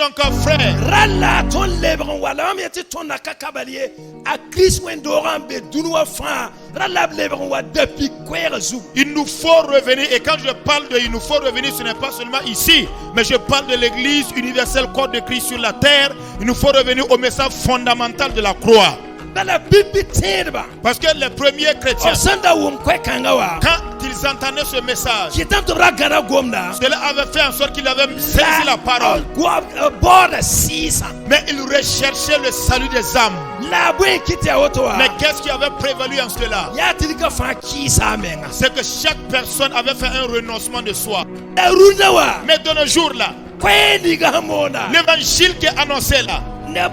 donc frère, Ralla ton lebron wala ameti ton nakakabalier a Chris Wendoran be dunwa fa ralla lebron wa depuis kwerezu. il nous faut revenir. Et quand je parle de il nous faut revenir, ce n'est pas seulement ici, mais je parle de l'église universelle corps de Christ sur la terre. Il nous faut revenir au message fondamental de la croix. Parce que les premiers chrétiens, quand ils entendaient ce message, cela avait fait en sorte qu'ils avaient saisi la parole. Mais ils recherchaient le salut des âmes. Mais qu'est-ce qui avait prévalu en cela? C'est que chaque personne avait fait un renoncement de soi. Mais de nos jours là, l'évangile qui est annoncé là ne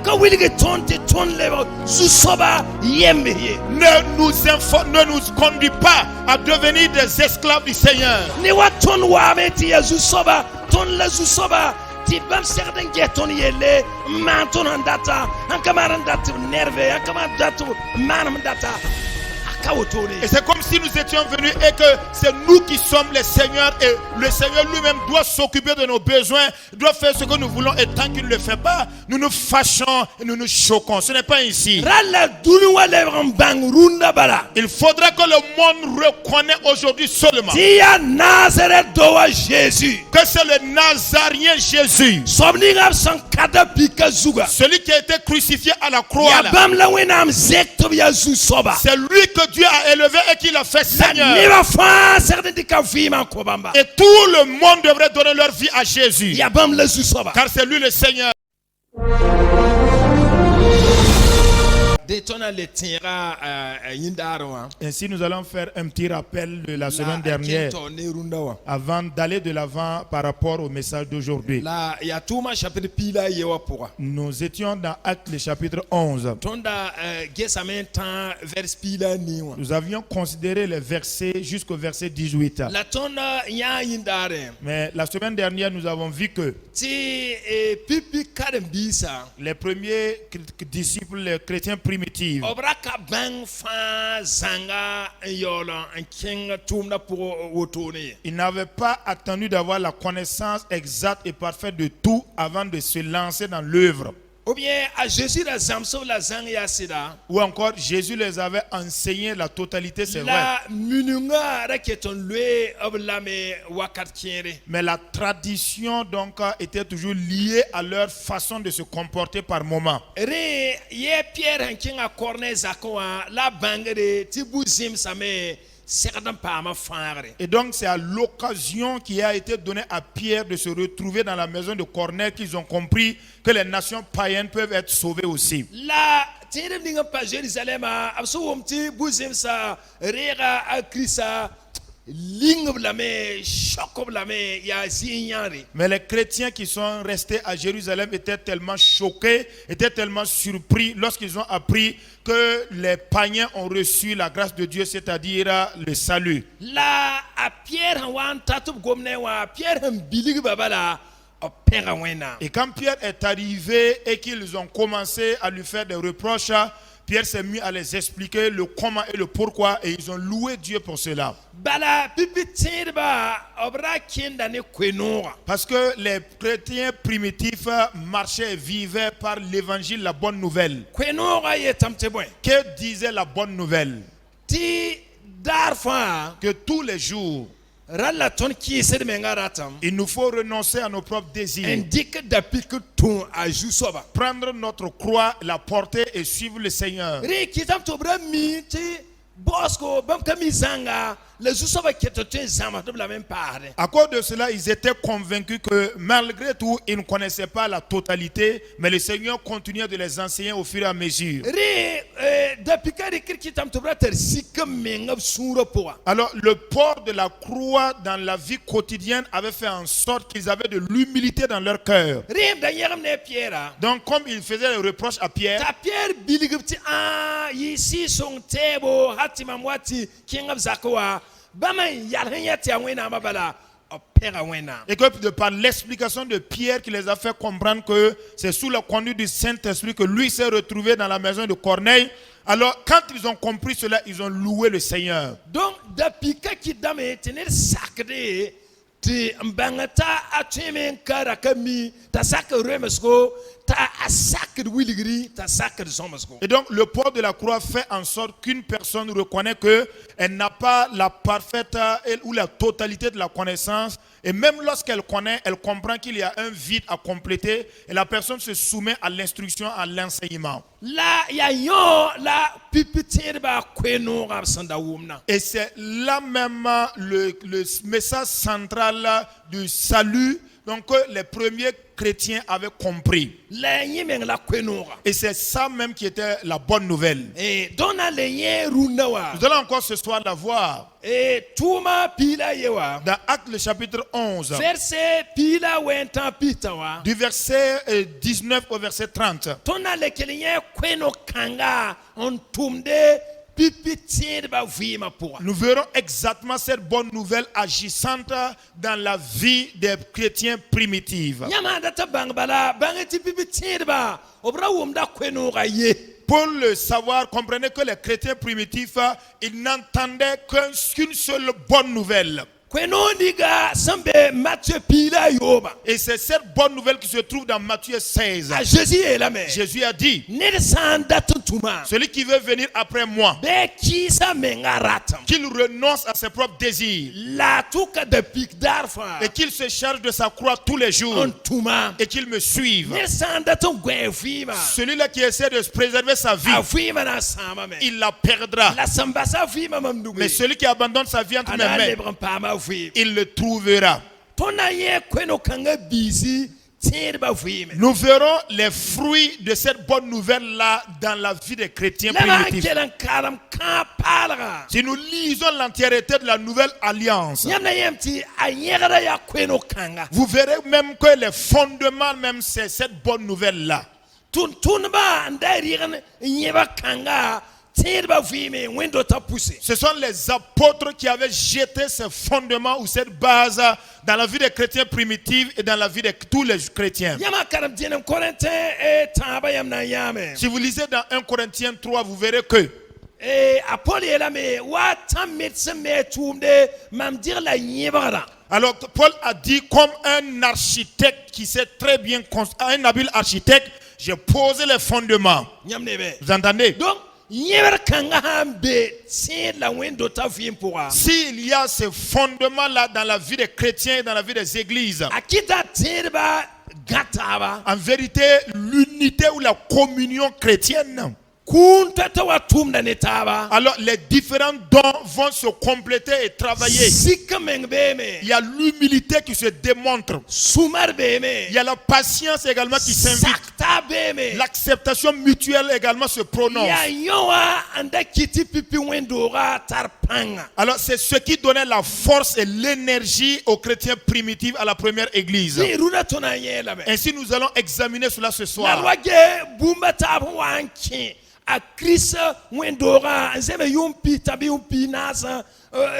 nous conduit pas à devenir des esclaves du Seigneur. Et c'est comme si nous étions venus et que c'est nous qui sommes les seigneurs et le Seigneur lui-même doit s'occuper de nos besoins, doit faire ce que nous voulons et tant qu'il ne le fait pas, nous nous fâchons et nous nous choquons. Ce n'est pas ici. Il faudra que le monde reconnaisse aujourd'hui seulement que c'est le Nazarien Jésus, celui qui a été crucifié à la croix là. C'est lui que Dieu a élevé et qu'il a fait Seigneur. Et tout le monde devrait donner leur vie à Jésus, car c'est lui le Seigneur. Ainsi nous allons faire un petit rappel de la semaine dernière avant d'aller de l'avant par rapport au message d'aujourd'hui. Nous étions dans Actes le chapitre 11. Nous avions considéré les versets jusqu'au verset 18. Mais la semaine dernière nous avons vu que les premiers disciples, les chrétiens primitifs, ils n'avaient pas attendu d'avoir la connaissance exacte et parfaite de tout avant de se lancer dans l'œuvre. Ou encore Jésus les avait enseigné la totalité, c'est vrai. Mais la tradition donc était toujours liée à leur façon de se comporter par moment. Et donc c'est à l'occasion qui a été donnée à Pierre de se retrouver dans la maison de Corneille qu'ils ont compris que les nations païennes peuvent être sauvées aussi. Mais les chrétiens qui sont restés à Jérusalem étaient tellement choqués, étaient tellement surpris lorsqu'ils ont appris que les païens ont reçu la grâce de Dieu, c'est-à-dire le salut. Et quand Pierre est arrivé et qu'ils ont commencé à lui faire des reproches, Pierre s'est mis à les expliquer le comment et le pourquoi et ils ont loué Dieu pour cela. Parce que les chrétiens primitifs marchaient et vivaient par l'évangile, la bonne nouvelle. Que disait la bonne nouvelle? Que tous les jours, il nous faut renoncer à nos propres désirs, prendre notre croix, la porter et suivre le Seigneur. À cause de cela, ils étaient convaincus que malgré tout, ils ne connaissaient pas la totalité, mais le Seigneur continuait de les enseigner au fur et à mesure. Alors, le port de la croix dans la vie quotidienne avait fait en sorte qu'ils avaient de l'humilité dans leur cœur. Donc, comme ils faisaient les reproches à Pierre, et que de par l'explication de Pierre qui les a fait comprendre que c'est sous la conduite du Saint-Esprit que lui s'est retrouvé dans la maison de Corneille. Alors quand ils ont compris cela, ils ont loué le Seigneur. Donc depuis ti mbangata atwemen karakami ta sak remesko ta asak de wiligri ta sak de somesko. Et donc le poids de la croix fait en sorte qu'une personne reconnaît que elle n'a pas la parfaite ou la totalité de la connaissance, et même lorsqu'elle connaît, elle comprend qu'il y a un vide à compléter, et la personne se soumet à l'instruction, à l'enseignement. La ya yo la pipitier ba kweno ga sanda wumna. Et c'est là même le message central du salut, donc que les premiers chrétiens avaient compris. La yimeng la kweno ga. Et c'est ça même qui était la bonne nouvelle. Et dona le ye runawa. Nous allons encore ce soir la voir. Et tuma pila yewa. Dans Actes le chapitre 11. Verset pila wentan pitawa. Du verset 19 au verset 30. Tona le kelye kweno kanga on tumde pipitier ba vima pour. Nous verrons exactement cette bonne nouvelle agissante dans la vie des chrétiens primitifs. Nyama data bangbala bangeti pipitier ba obra wumda kweno ga ye. Pour le savoir, comprenez que les chrétiens primitifs, ils n'entendaient qu'une seule bonne nouvelle. Et c'est cette bonne nouvelle qui se trouve dans Matthieu 16. Jésus a dit, celui qui veut venir après moi, qu'il renonce à ses propres désirs et qu'il se charge de sa croix tous les jours et qu'il me suive. Celui-là qui essaie de préserver sa vie, il la perdra. Mais celui qui abandonne sa vie entre mes mains, il le trouvera. Nous verrons les fruits de cette bonne nouvelle-là dans la vie des chrétiens primitifs. Si nous lisons l'entièreté de la nouvelle alliance, vous verrez même que les fondements, même c'est cette bonne nouvelle-là. Ce sont les apôtres qui avaient jeté ces fondements ou cette base dans la vie des chrétiens primitifs et dans la vie de tous les chrétiens. Si vous lisez dans 1 Corinthiens 3, vous verrez que alors Paul a dit comme un architecte qui sait très bien, un habile architecte, j'ai posé les fondements. Vous entendez? Donc, s'il y a ce fondement-là dans la vie des chrétiens et dans la vie des églises, en vérité, l'unité ou la communion chrétienne, alors les différents dons vont se compléter et travailler. Il y a l'humilité qui se démontre. Il y a la patience également qui s'invite. L'acceptation mutuelle également se prononce. Alors c'est ce qui donnait la force et l'énergie aux chrétiens primitifs à la première église. Ainsi nous allons examiner cela ce soir. A Christ wendora nzeme yumpi tabi yumpi nasa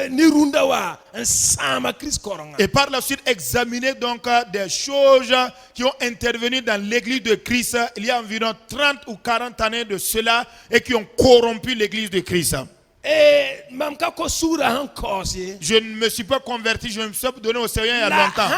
nirundawa nsama Christ koronga. Et par la suite examiner donc des choses qui ont intervenu dans l'église de Christ il y a environ 30 ou 40 années de cela et qui ont corrompu l'église de Christ. Je ne me suis pas converti, je me suis donné au Seigneur il y a longtemps.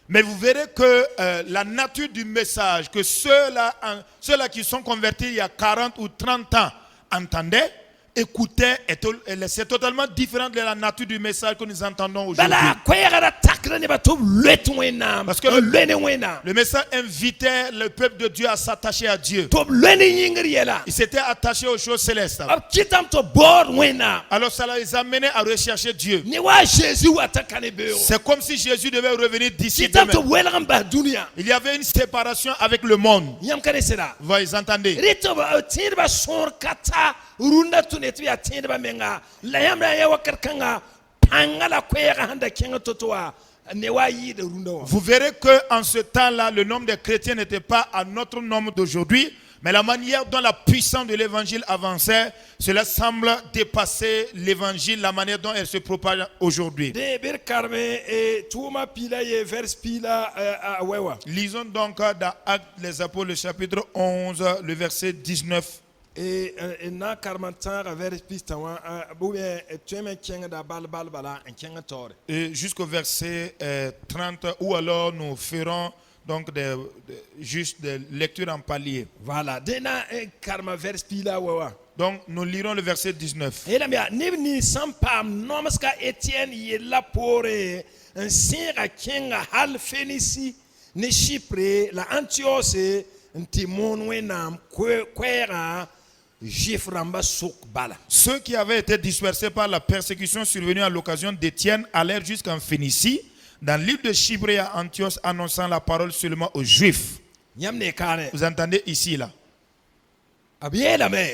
Mais vous verrez que la nature du message que ceux-là qui sont convertis il y a 40 ou 30 ans entendaient, écoutaient, c'est totalement différent de la nature du message que nous entendons aujourd'hui. Parce que le message invitait le peuple de Dieu à s'attacher à Dieu. Ils s'étaient attachés aux choses célestes. Alors ça les amenait à rechercher Dieu. C'est comme si Jésus devait revenir d'ici demain. Il y avait une séparation avec le monde. Vous entendez? Vous verrez que en ce temps-là, le nombre de chrétiens n'était pas à notre nombre d'aujourd'hui. Mais la manière dont la puissance de l'évangile avançait, cela semble dépasser l'évangile, la manière dont elle se propage aujourd'hui. Lisons donc dans Actes des Apôtres, le chapitre 11, le verset 19. Et jusqu'au verset 30, ou alors nous ferons donc juste des lectures en palier. Voilà. Donc nous lirons le verset 19. Ceux qui avaient été dispersés par la persécution survenue à l'occasion d'Étienne allèrent jusqu'en Phénicie, dans l'île de Chypre et à Antioche, annonçant la parole seulement aux Juifs. Vous entendez ici, là?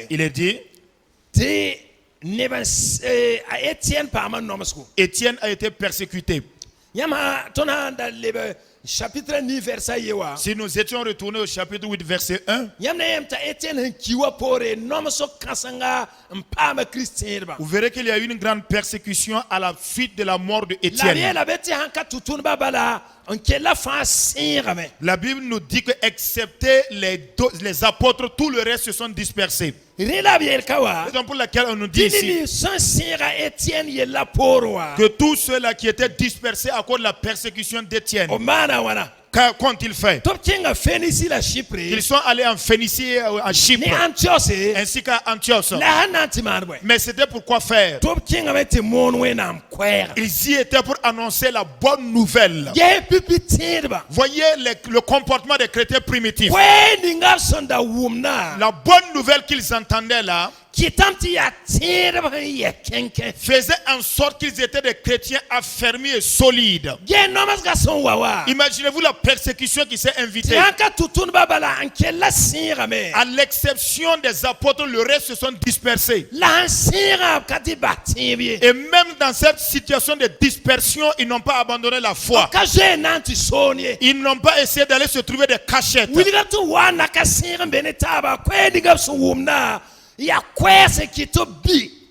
Il est dit, Étienne a été persécuté. Chapitre 9, verset 1. Si nous étions retournés au chapitre 8, verset 1, vous verrez qu'il y a eu une grande persécution à la suite de la mort de Étienne. La Bible nous dit que excepté les apôtres, tout le reste se sont dispersés. C'est la raison pour laquelle on nous dit ici que tous ceux-là qui étaient dispersés à cause de la persécution d'Étienne, qu'ont-ils fait? Ils sont allés en Phénicie et en Chypre, ainsi qu'à Antioche. Mais c'était pour quoi faire? Ils y étaient pour annoncer la bonne nouvelle. Voyez le comportement des chrétiens primitifs. La bonne nouvelle qu'ils entendaient là faisait en sorte qu'ils étaient des chrétiens affermis et solides. Imaginez-vous la persécution qui s'est invitée. À l'exception des apôtres, le reste se sont dispersés. Et même dans cette situation de dispersion, ils n'ont pas abandonné la foi. Ils n'ont pas essayé d'aller se trouver des cachettes.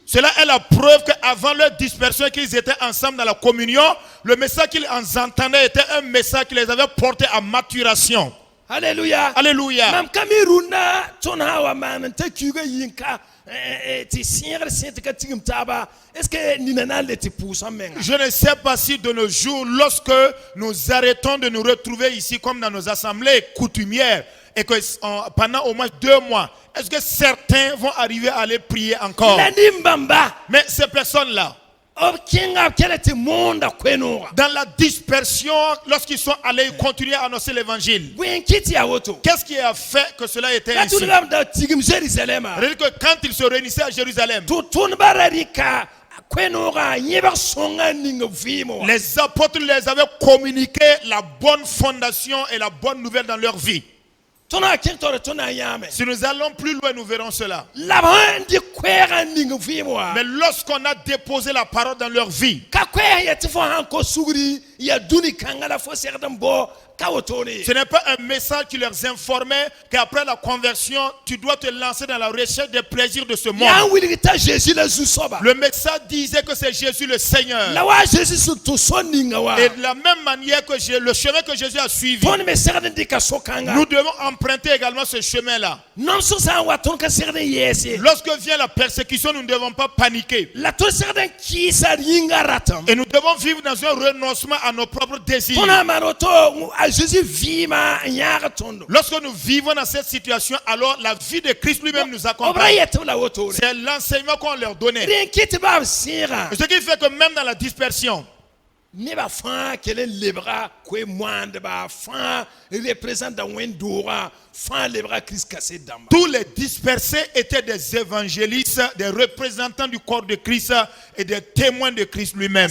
Cela est la preuve qu'avant leur dispersion, qu'ils étaient ensemble dans la communion, le message qu'ils entendaient était un message qui les avait portés à maturation. Alléluia. Alléluia. Je ne sais pas si de nos jours, lorsque nous arrêtons de nous retrouver ici comme dans nos assemblées coutumières, et que pendant au moins 2 mois, est-ce que certains vont arriver à aller prier encore? Mais ces personnes-là, dans la dispersion, lorsqu'ils sont allés continuer à annoncer l'évangile, qu'est-ce qui a fait que cela était ainsi? C'est-à-dire que quand ils se réunissaient à Jérusalem, les apôtres les avaient communiqué la bonne fondation et la bonne nouvelle dans leur vie. Si nous allons plus loin, nous verrons cela. Mais lorsqu'on a déposé la parole dans leur vie, ce n'est pas un message qui leur informait qu'après la conversion, tu dois te lancer dans la recherche des plaisirs de ce monde. Le message disait que c'est Jésus le Seigneur. Et de la même manière que le chemin que Jésus a suivi, nous devons emprunter également ce chemin-là. Lorsque vient la persécution, nous ne devons pas paniquer. Et nous devons vivre dans un renoncement à nos propres désirs. Lorsque nous vivons dans cette situation, alors la vie de Christ lui-même nous accompagne. C'est l'enseignement qu'on leur donnait. Ce qui fait que même dans la dispersion, tous les dispersés étaient des évangélistes, des représentants du corps de Christ et des témoins de Christ lui-même.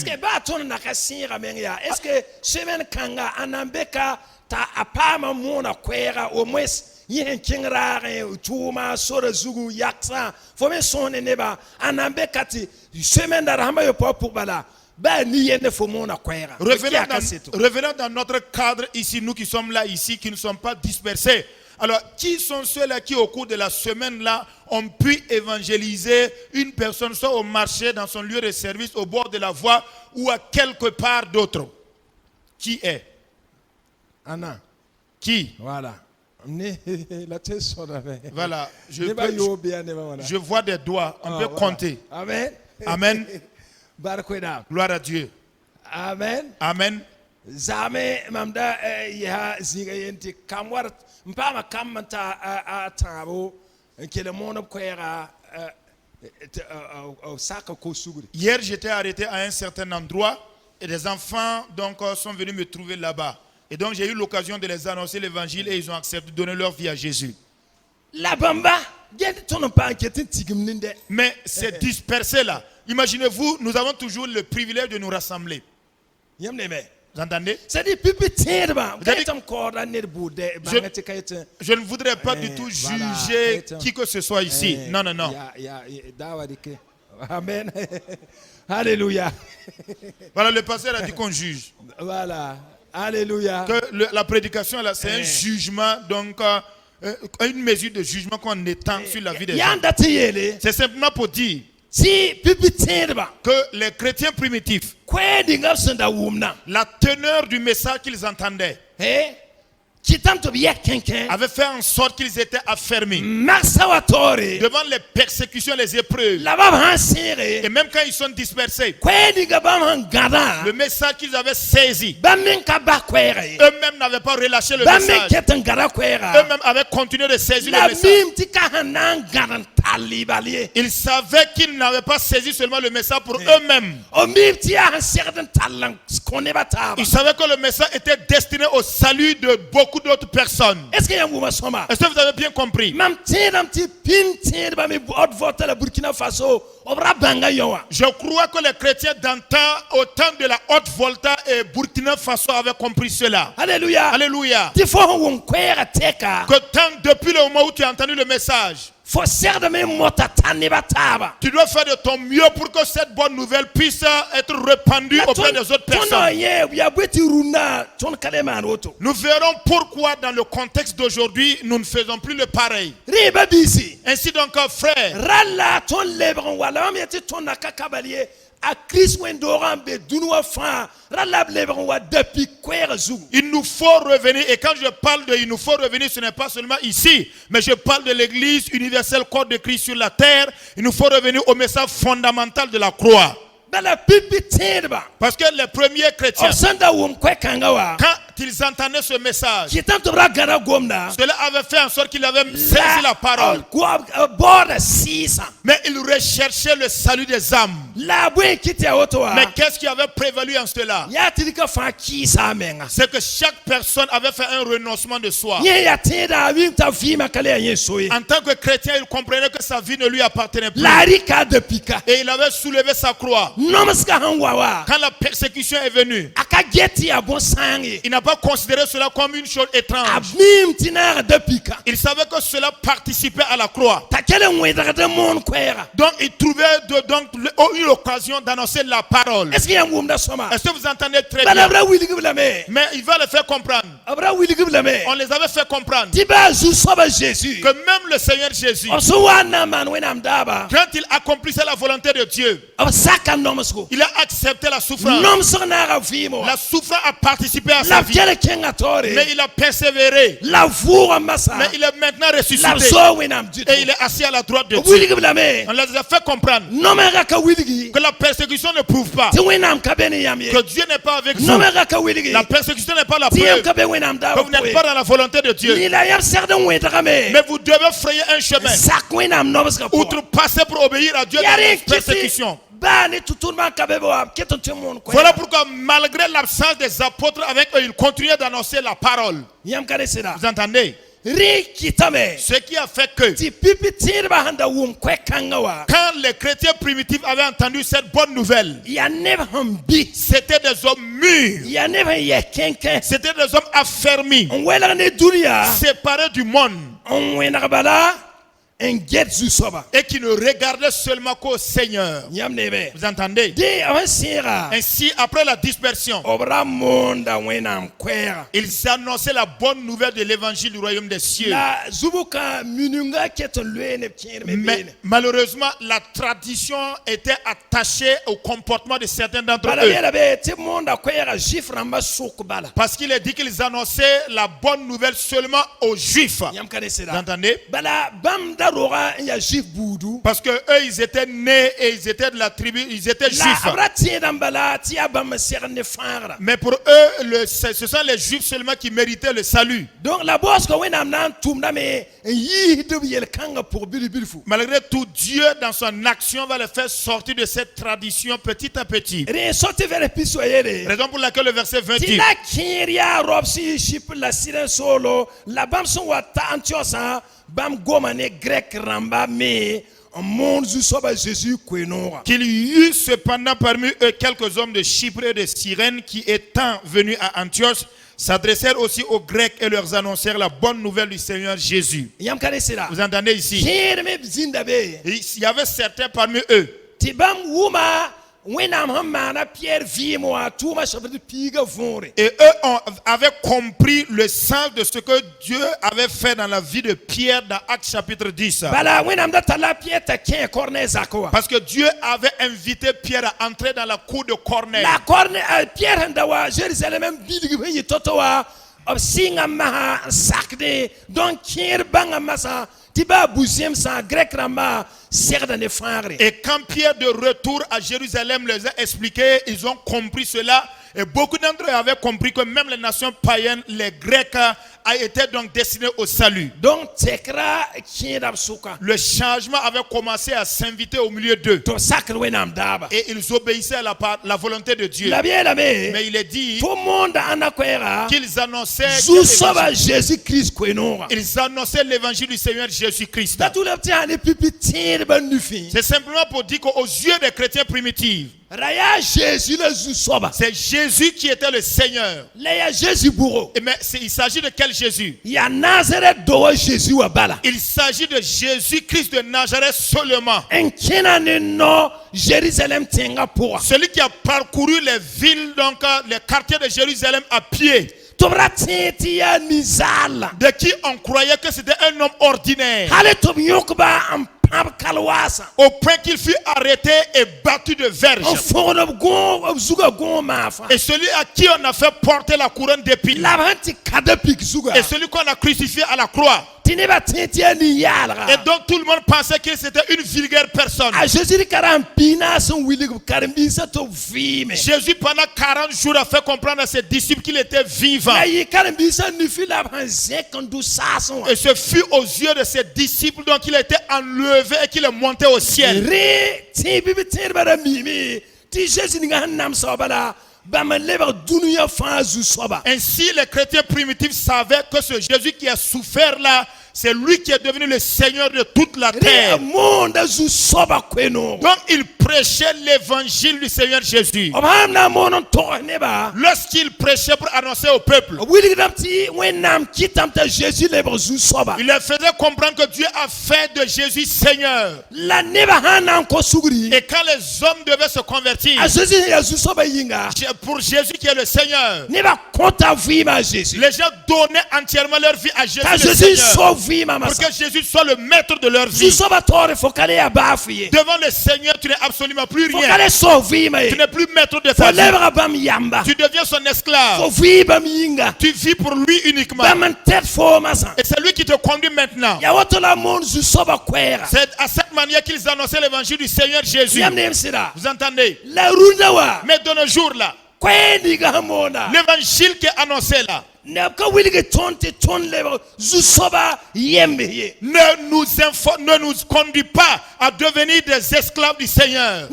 Revenons dans notre cadre ici, nous qui sommes là ici, qui ne sommes pas dispersés. Alors, qui sont ceux-là qui, au cours de la semaine-là, ont pu évangéliser une personne, soit au marché, dans son lieu de service, au bord de la voie, ou à quelque part d'autre? Qui est? Anna. Qui? Voilà. Voilà. Je vois des doigts. On peut compter. Amen. Amen. Barakweda. Gloire à Dieu. Amen. Amen. Zame mamda ya zinga yenti kamwar mpama kamanta a tabo kele mono kwera saka ko suguri. Hier, j'étais arrêté à un certain endroit et des enfants donc sont venus me trouver là-bas. Et donc j'ai eu l'occasion de les annoncer l'évangile et ils ont accepté de donner leur vie à Jésus. La bamba, mais c'est dispersé là. Imaginez-vous, nous avons toujours le privilège de nous rassembler. Vous entendez? Je ne voudrais pas du tout juger qui que ce soit ici. Non, non, non. Amen. Alléluia. Voilà, le pasteur a dit qu'on juge. Voilà. Alléluia. Que la prédication là, c'est un jugement, donc une mesure de jugement qu'on étend sur la vie des gens. C'est simplement pour dire que les chrétiens primitifs, la teneur du message qu'ils entendaient, avait fait en sorte qu'ils étaient affermis devant les persécutions, les épreuves. Et même quand ils sont dispersés, le message qu'ils avaient saisi, eux-mêmes n'avaient pas relâché le message. Eux-mêmes avaient continué de saisir le message. Ils savaient qu'ils n'avaient pas saisi seulement le message pour eux-mêmes. Ils savaient que le message était destiné au salut de beaucoup d'autres personnes. Est-ce que vous avez bien compris? Je crois que les chrétiens d'antan, au temps de la Haute-Volta et Burkina Faso, avaient compris cela. Alléluia. Alléluia. Que tant depuis le moment où tu as entendu le message, tu dois faire de ton mieux pour que cette bonne nouvelle puisse être répandue auprès des autres personnes. Nous verrons pourquoi dans le contexte d'aujourd'hui, nous ne faisons plus le pareil. Ainsi donc, frère, il nous faut revenir, et quand je parle de il nous faut revenir, ce n'est pas seulement ici, mais je parle de l'église universelle, corps de Christ sur la terre. Il nous faut revenir au message fondamental de la croix. Parce que les premiers chrétiens, quand ils entendaient ce message, cela avait fait en sorte qu'ils avaient saisi la parole. Mais ils recherchaient le salut des âmes. Mais qu'est-ce qui avait prévalu en cela? C'est que chaque personne avait fait un renoncement de soi. En tant que chrétien, il comprenait que sa vie ne lui appartenait plus. Et il avait soulevé sa croix. Quand la persécution est venue, il n'a pas considéré cela comme une chose étrange. Il savait que cela participait à la croix. Donc il trouvait eu l'occasion d'annoncer la parole. Est-ce que vous entendez très bien? Mais il va le faire comprendre. On les avait fait comprendre que même le Seigneur Jésus, quand il accomplissait la volonté de Dieu, il a accepté la souffrance. La souffrance a participé à sa vie. Mais il a persévéré. Mais il est maintenant ressuscité. Et il est assis à la droite de Dieu. On les a fait comprendre que la persécution ne prouve pas que Dieu n'est pas avec vous. La persécution n'est pas la preuve que vous n'êtes pas dans la volonté de Dieu. Mais vous devez frayer un chemin, outrepasser pour obéir à Dieu dans la persécution. Voilà pourquoi malgré l'absence des apôtres avec eux, ils continuaient d'annoncer la parole. Vous entendez? Ce qui a fait que quand les chrétiens primitifs avaient entendu cette bonne nouvelle, c'était des hommes mûrs, c'était des hommes affermis, séparés du monde. et qui ne regardait seulement qu'au Seigneur. Vous entendez? Ainsi, après la dispersion, ils annonçaient la bonne nouvelle de l'évangile du royaume des cieux. Mais malheureusement, la tradition était attachée au comportement de certains d'entre eux. Parce qu'il est dit qu'ils annonçaient la bonne nouvelle seulement aux Juifs. Vous entendez? Parce que eux, ils étaient nés et ils étaient de la tribu, ils étaient juifs. Mais pour eux, ce sont les juifs seulement qui méritaient le salut. Donc la bosse Malgré tout, Dieu dans son action va les faire sortir de cette tradition petit à petit. Raison pour laquelle le verset 28. Qu'il y eut cependant parmi eux quelques hommes de Chypre et de Cyrène qui, étant venus à Antioche, s'adressèrent aussi aux Grecs et leur annoncèrent la bonne nouvelle du Seigneur Jésus. Vous entendez ici? Il y avait certains parmi eux. Et eux avaient compris le sens de ce que Dieu avait fait dans la vie de Pierre dans Actes chapitre 10. Parce que Dieu avait invité Pierre à entrer dans la cour de Corneille. Et quand Pierre de retour à Jérusalem les a expliqué, ils ont compris cela. Et beaucoup d'entre eux avaient compris que même les nations païennes, les Grecs, a été donc destinés au salut. Donc, le changement avait commencé à s'inviter au milieu d'eux. Et ils obéissaient à la volonté de Dieu. Mais il est dit qu'ils annonçaient Jésus-Christ. Ils annonçaient l'évangile du Seigneur Jésus-Christ. C'est simplement pour dire qu'aux yeux des chrétiens primitifs, c'est Jésus qui était le Seigneur. Mais il s'agit de quel Jésus? Il s'agit de Jésus-Christ de Nazareth seulement. Celui qui a parcouru les villes, donc les quartiers de Jérusalem à pied. De qui on croyait que c'était un homme ordinaire. Au point qu'il fut arrêté et battu de verge. Et celui à qui on a fait porter la couronne d'épines. Et celui qu'on a crucifié à la croix. Et donc tout le monde pensait que c'était une vulgaire personne. Jésus pendant 40 jours a fait comprendre à ses disciples qu'il était vivant. Et ce fut aux yeux de ses disciples donc il a été enlevé et qu'il est monté au ciel. Ainsi les chrétiens primitifs savaient que ce Jésus qui a souffert là, c'est lui qui est devenu le Seigneur de toute la terre. Donc il prêchait l'évangile du Seigneur Jésus. Lorsqu'il prêchait pour annoncer au peuple, il leur faisait comprendre que Dieu a fait de Jésus Seigneur. Et quand les hommes devaient se convertir pour Jésus qui est le Seigneur, les gens donnaient entièrement leur vie à Jésus le Seigneur. Pour que Jésus soit le maître de leur vie. Devant le Seigneur, tu n'es absolument plus rien. Tu n'es plus maître de ta vie. Tu deviens son esclave. Tu vis pour lui uniquement. Et c'est lui qui te conduit maintenant. C'est à cette manière qu'ils annonçaient l'évangile du Seigneur Jésus. Vous entendez? Mais de nos jours là, l'évangile qui est annoncé là, ne nous conduit pas à devenir des esclaves du Seigneur.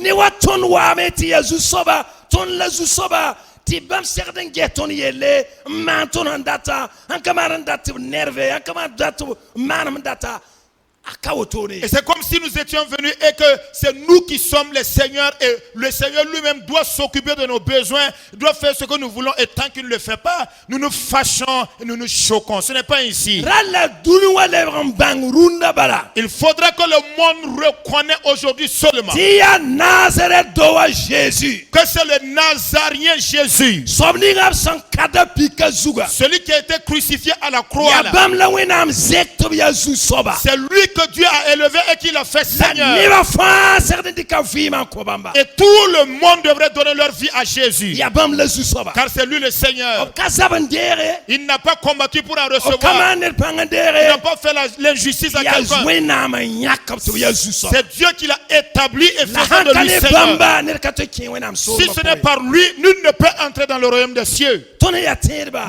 Et c'est comme si nous étions venus et que c'est nous qui sommes les seigneurs et le Seigneur lui-même doit s'occuper de nos besoins, doit faire ce que nous voulons et tant qu'il ne le fait pas, nous nous fâchons et nous nous choquons. Ce n'est pas ainsi. Il faudra que le monde reconnaisse aujourd'hui seulement que c'est le Nazarien Jésus, celui qui a été crucifié à la croix là. C'est lui que Dieu a élevé et qu'il a fait Seigneur. Et tout le monde devrait donner leur vie à Jésus, car c'est lui le Seigneur. Il n'a pas combattu pour en recevoir. Il n'a pas fait l'injustice à quelqu'un. C'est Dieu qui l'a établi et fait de lui Seigneur. Si ce n'est par lui, nul ne peut entrer dans le royaume des cieux.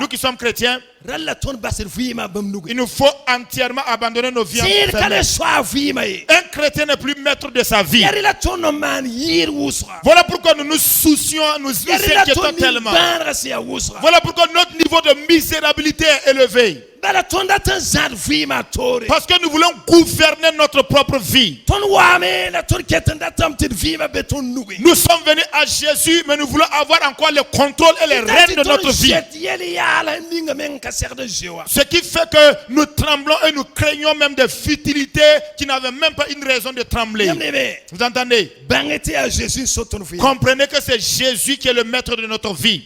Nous qui sommes chrétiens, il nous faut entièrement abandonner nos vies. Un chrétien n'est plus maître de sa vie. Voilà pourquoi nous nous soucions, nous inquiétons tellement. Voilà pourquoi notre niveau de misérabilité est élevé. Parce que nous voulons gouverner notre propre vie. Nous sommes venus à Jésus, mais nous voulons avoir encore le contrôle et les rênes de notre vie. Ce qui fait que nous tremblons et nous craignons même des futilités qui n'avaient même pas une raison de trembler. Vous entendez? Comprenez que c'est Jésus qui est le maître de notre vie.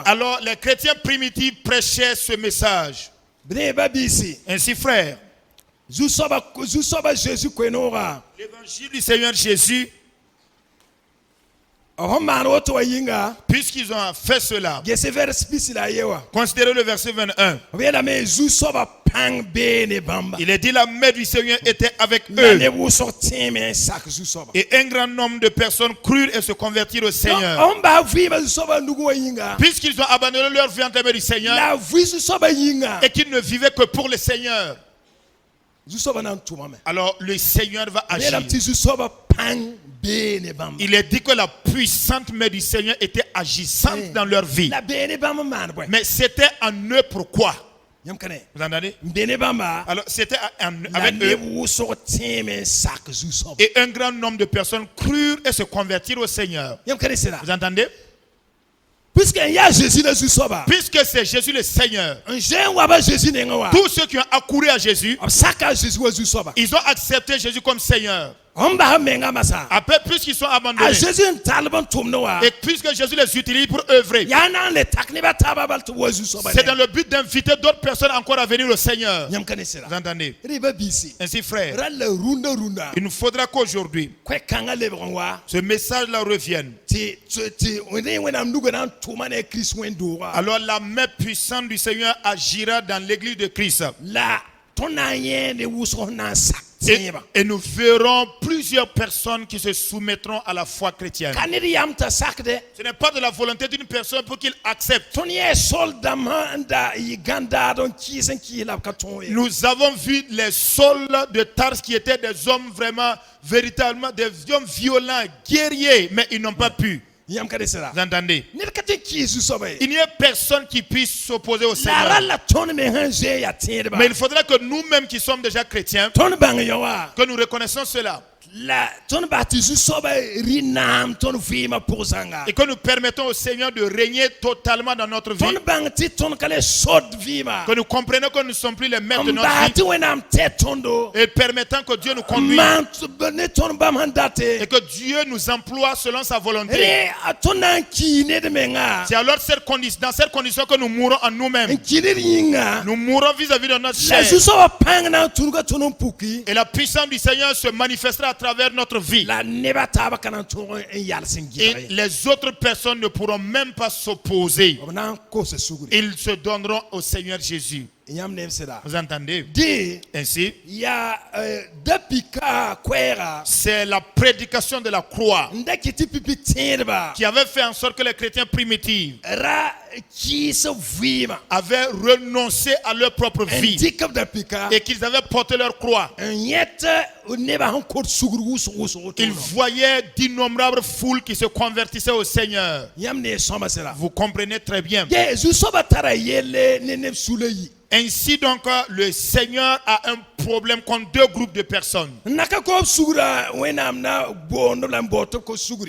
Alors les chrétiens primitifs prêchaient ce message. Ainsi, frère, l'évangile du Seigneur Jésus, puisqu'ils ont fait cela, considérez le verset 21. Il est dit la main du Seigneur était avec eux. Et un grand nombre de personnes crurent et se convertirent au Seigneur. Puisqu'ils ont abandonné leur vie en termes du Seigneur et qu'ils ne vivaient que pour le Seigneur, alors le Seigneur va agir. Il est dit que la puissante main du Seigneur était agissante dans leur vie. Mais c'était en eux pourquoi? Vous entendez? Alors c'était avec eux. Et un grand nombre de personnes crurent et se convertirent au Seigneur. Vous entendez? Puisque c'est Jésus le Seigneur, tous ceux qui ont accouru à Jésus, ils ont accepté Jésus comme Seigneur. Après, puisqu'ils sont abandonnés, et puisque Jésus les utilise pour œuvrer, c'est dans le but d'inviter d'autres personnes encore à venir au Seigneur. Vous entendez? Ainsi, frère, il nous faudra qu'aujourd'hui ce message-là revienne. Alors la main puissante du Seigneur agira dans l'église de Christ. Et nous verrons plusieurs personnes qui se soumettront à la foi chrétienne. Ce n'est pas de la volonté d'une personne pour qu'il accepte. Nous avons vu les Sauls de Tars qui étaient des hommes vraiment, véritablement des hommes violents, guerriers, mais ils n'ont pas pu. Vous entendez? Il n'y a personne qui puisse s'opposer au Seigneur. Mais il faudra que nous-mêmes qui sommes déjà chrétiens, que nous reconnaissons cela. Et que nous permettons au Seigneur de régner totalement dans notre vie. Que nous comprenions que nous ne sommes plus les maîtres de notre vie. Et permettant que Dieu nous conduise. Et que Dieu nous emploie selon sa volonté. C'est alors dans cette condition que nous mourrons en nous-mêmes. Nous mourrons vis-à-vis de notre chair. Et la puissance du Seigneur se manifestera à travers notre vie. Et les autres personnes ne pourront même pas s'opposer. Ils se donneront au Seigneur Jésus. Vous entendez? Ainsi, c'est la prédication de la croix qui avait fait en sorte que les chrétiens primitifs avaient renoncé à leur propre vie et qu'ils avaient porté leur croix. Ils voyaient d'innombrables foules qui se convertissaient au Seigneur. Vous comprenez très bien. Ainsi donc, le Seigneur a un problème contre deux groupes de personnes.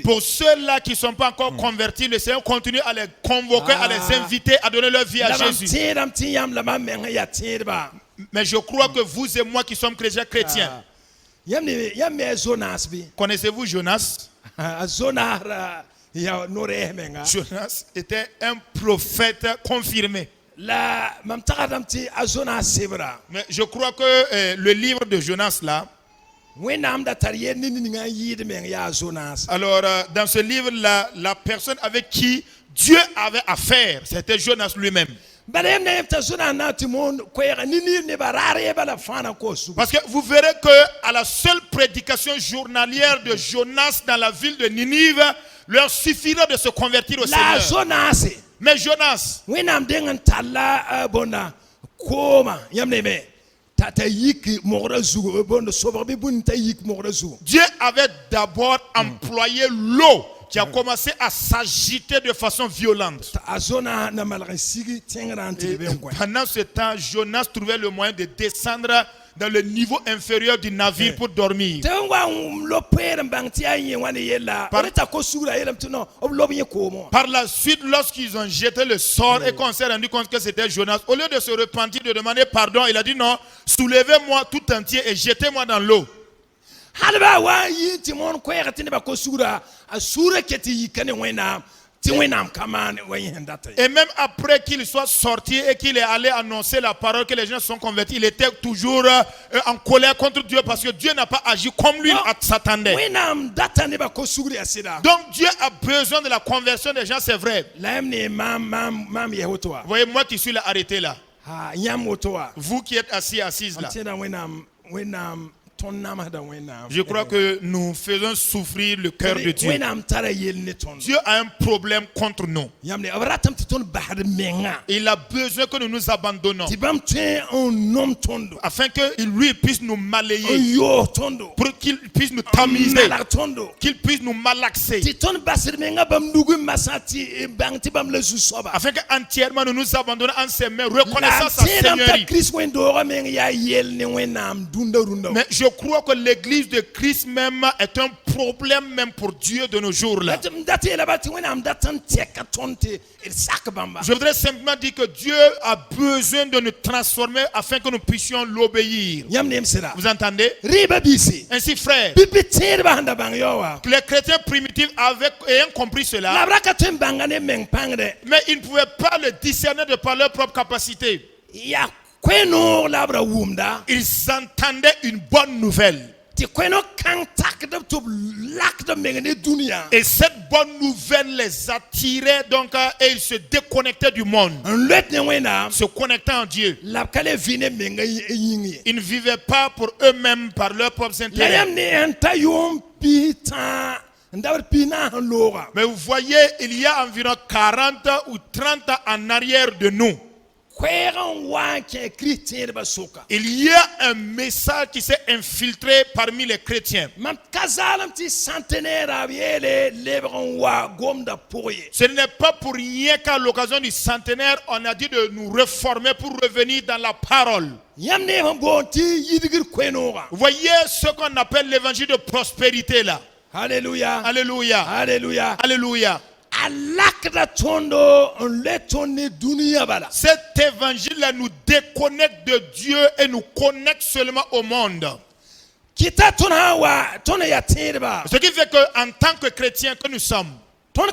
Pour ceux-là qui ne sont pas encore convertis, le Seigneur continue à les convoquer, à les inviter à donner leur vie à Jésus. Mais je crois que vous et moi qui sommes chrétiens, connaissez-vous Jonas? Jonas était un prophète confirmé. Mais je crois que le livre de Jonas là, alors dans ce livre là, la personne avec qui Dieu avait affaire, c'était Jonas lui-même. Parce que vous verrez que à la seule prédication journalière de Jonas dans la ville de Ninive, leur suffira de se convertir au Seigneur. Mais Jonas, Dieu avait d'abord employé l'eau qui a commencé à s'agiter de façon violente. Pendant ce temps, Jonas trouvait le moyen de descendre dans le niveau inférieur du navire pour dormir. Par la suite, lorsqu'ils ont jeté le sort et qu'on s'est rendu compte que c'était Jonas, au lieu de se repentir, de demander pardon, il a dit non, soulevez-moi tout entier et jetez-moi dans l'eau. Et même après qu'il soit sorti et qu'il est allé annoncer la parole, que les gens sont convertis, il était toujours en colère contre Dieu parce que Dieu n'a pas agi comme lui s'attendait. Donc Dieu a besoin de la conversion des gens, c'est vrai. Vous voyez, moi qui suis là, arrêté là. Vous qui êtes assises là. Je crois que nous faisons souffrir le cœur de Dieu. Dieu a un problème contre nous. Il a besoin que nous nous abandonnons afin qu'il lui puisse nous malayer, pour qu'il puisse nous tamiser, qu'il puisse nous malaxer, afin qu'entièrement nous nous abandonnons en ses mains, reconnaissant sa seigneurie. Mais je crois que l'église de Christ même est un problème même pour Dieu de nos jours là. Je voudrais simplement dire que Dieu a besoin de nous transformer afin que nous puissions l'obéir. Vous entendez? Ainsi, frère, les chrétiens primitifs ayant compris cela, mais ils ne pouvaient pas le discerner de par leur propre capacité. Ils entendaient une bonne nouvelle. Et cette bonne nouvelle les attirait donc et ils se déconnectaient du monde, se connectaient en Dieu. Ils ne vivaient pas pour eux-mêmes par leurs propres intérêts. Mais vous voyez, il y a environ 40 ou 30 ans en arrière de nous, il y a un message qui s'est infiltré parmi les chrétiens. Ce n'est pas pour rien qu'à l'occasion du centenaire, on a dit de nous reformer pour revenir dans la parole. Vous voyez ce qu'on appelle l'évangile de prospérité là. Alléluia. Alléluia. Alléluia. Alléluia. Cet évangile-là nous déconnecte de Dieu et nous connecte seulement au monde. Ce qui fait qu'en tant que chrétiens que nous sommes, nous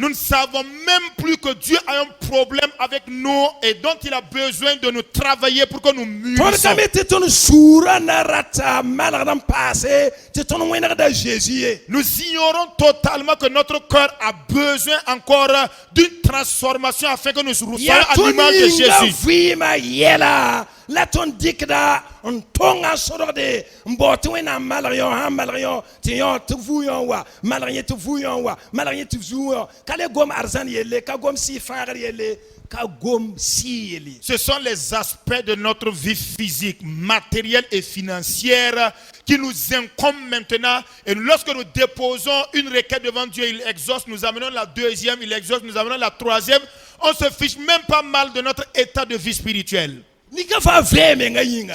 ne savons même plus que Dieu a un problème avec nous et dont il a besoin de nous travailler pour que nous mûrissons. Nous ignorons totalement que notre cœur a besoin encore d'une transformation afin que nous soyons à l'image de Jésus. La ton dikda on tonga sorode mbote na malarion tiyon tuvuyon wa malarié tuvuyon wa malarié tuvuyon kale gom arzan yele ka gom si frère yele ka gom si yele. Ce sont les aspects de notre vie physique, matérielle et financière qui nous incombe maintenant. Et lorsque nous déposons une requête devant Dieu, il exauce. Nous amenons la deuxième, il exauce. Nous amenons la troisième. On se fiche même pas mal de notre état de vie spirituelle.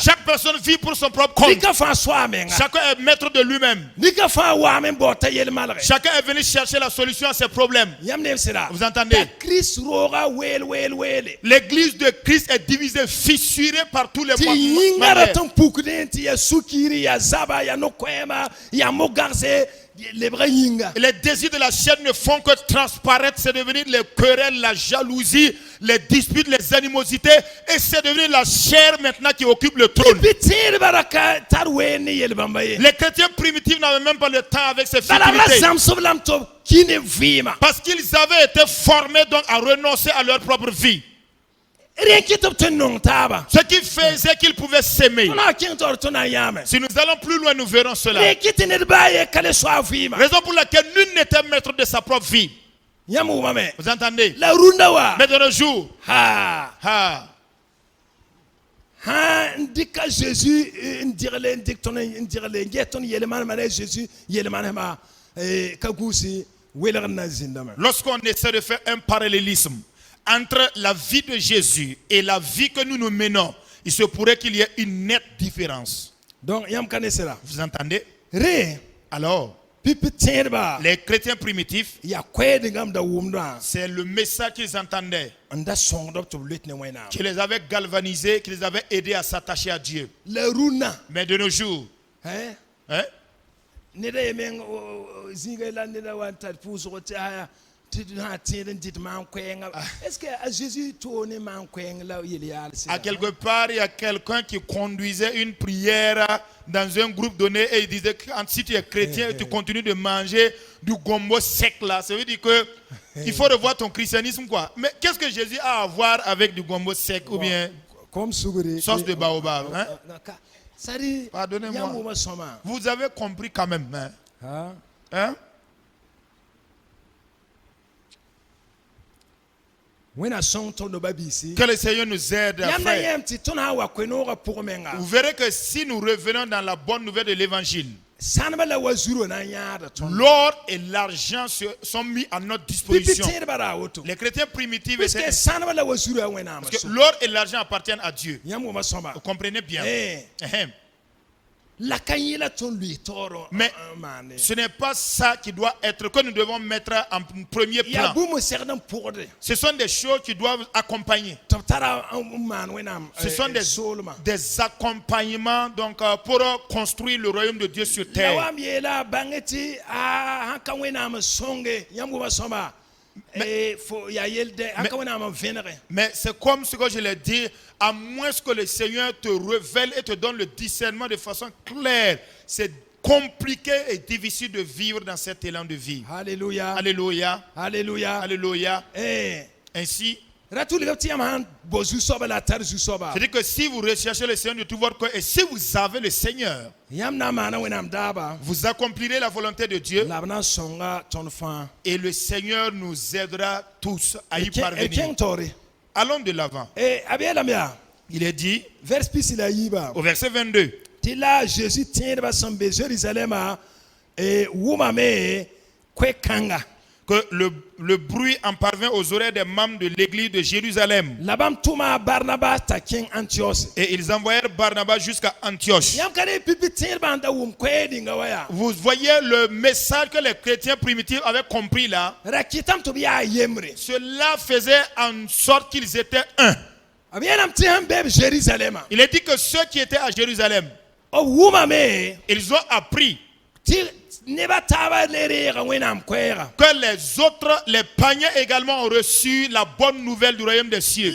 Chaque personne vit pour son propre compte. Chacun est maître de lui-même. Chacun est venu chercher la solution à ses problèmes. Vous entendez? L'église de Christ est divisée, fissurée par tous les moyens. Les désirs de la chair ne font que transparaître, c'est devenu les querelles, la jalousie, les disputes, les animosités, et c'est devenu la chair maintenant qui occupe le trône. Les chrétiens primitifs n'avaient même pas le temps avec ces futilités, parce qu'ils avaient été formés donc à renoncer à leur propre vie. Ce qui faisait qu'ils pouvaient s'aimer. Si nous allons plus loin, nous verrons cela. Raison pour laquelle nul n'était maître de sa propre vie. Vous entendez? Mais de nos jours, lorsqu'on essaie de faire un parallélisme entre la vie de Jésus et la vie que nous nous menons, il se pourrait qu'il y ait une nette différence. Vous entendez? Alors, les chrétiens primitifs, c'est le message qu'ils entendaient qui les avait galvanisés, qui les avait aidés à s'attacher à Dieu. Mais de nos jours, à quelque part, il y a quelqu'un qui conduisait une prière dans un groupe donné et il disait que si tu es chrétien et tu continues de manger du gombo sec là, ça veut dire que il faut revoir ton christianisme quoi. Mais qu'est-ce que Jésus a à voir avec du gombo sec ou bien sauce de baobab, hein? Pardonnez-moi. Vous avez compris quand même, hein? Que le Seigneur nous aide à faire. Vous verrez que si nous revenons dans la bonne nouvelle de l'évangile, l'or et l'argent sont mis à notre disposition. Les chrétiens primitifs étaient... Parce que l'or et l'argent appartiennent à Dieu. Vous comprenez bien. Mais ce n'est pas ça qui doit être, que nous devons mettre en premier plan. Ce sont des choses qui doivent accompagner. Ce sont des accompagnements donc, pour construire le royaume de Dieu sur terre. Mais c'est comme ce que je l'ai dit, à moins que le Seigneur te révèle et te donne le discernement de façon claire, c'est compliqué et difficile de vivre dans cet élan de vie. Alléluia. Alléluia. Alléluia. Alléluia. Ainsi, c'est-à-dire que si vous recherchez le Seigneur de tout votre cœur et si vous avez le Seigneur, vous accomplirez la volonté de Dieu et le Seigneur nous aidera tous à y parvenir. Allons de l'avant. Il est dit au verset 22 que le bruit en parvint aux oreilles des membres de l'église de Jérusalem. Et ils envoyèrent Barnabas jusqu'à Antioche. Vous voyez le message que les chrétiens primitifs avaient compris là. Cela faisait en sorte qu'ils étaient un. Il est dit que ceux qui étaient à Jérusalem, ils ont appris que les autres, les païens également ont reçu la bonne nouvelle du royaume des cieux.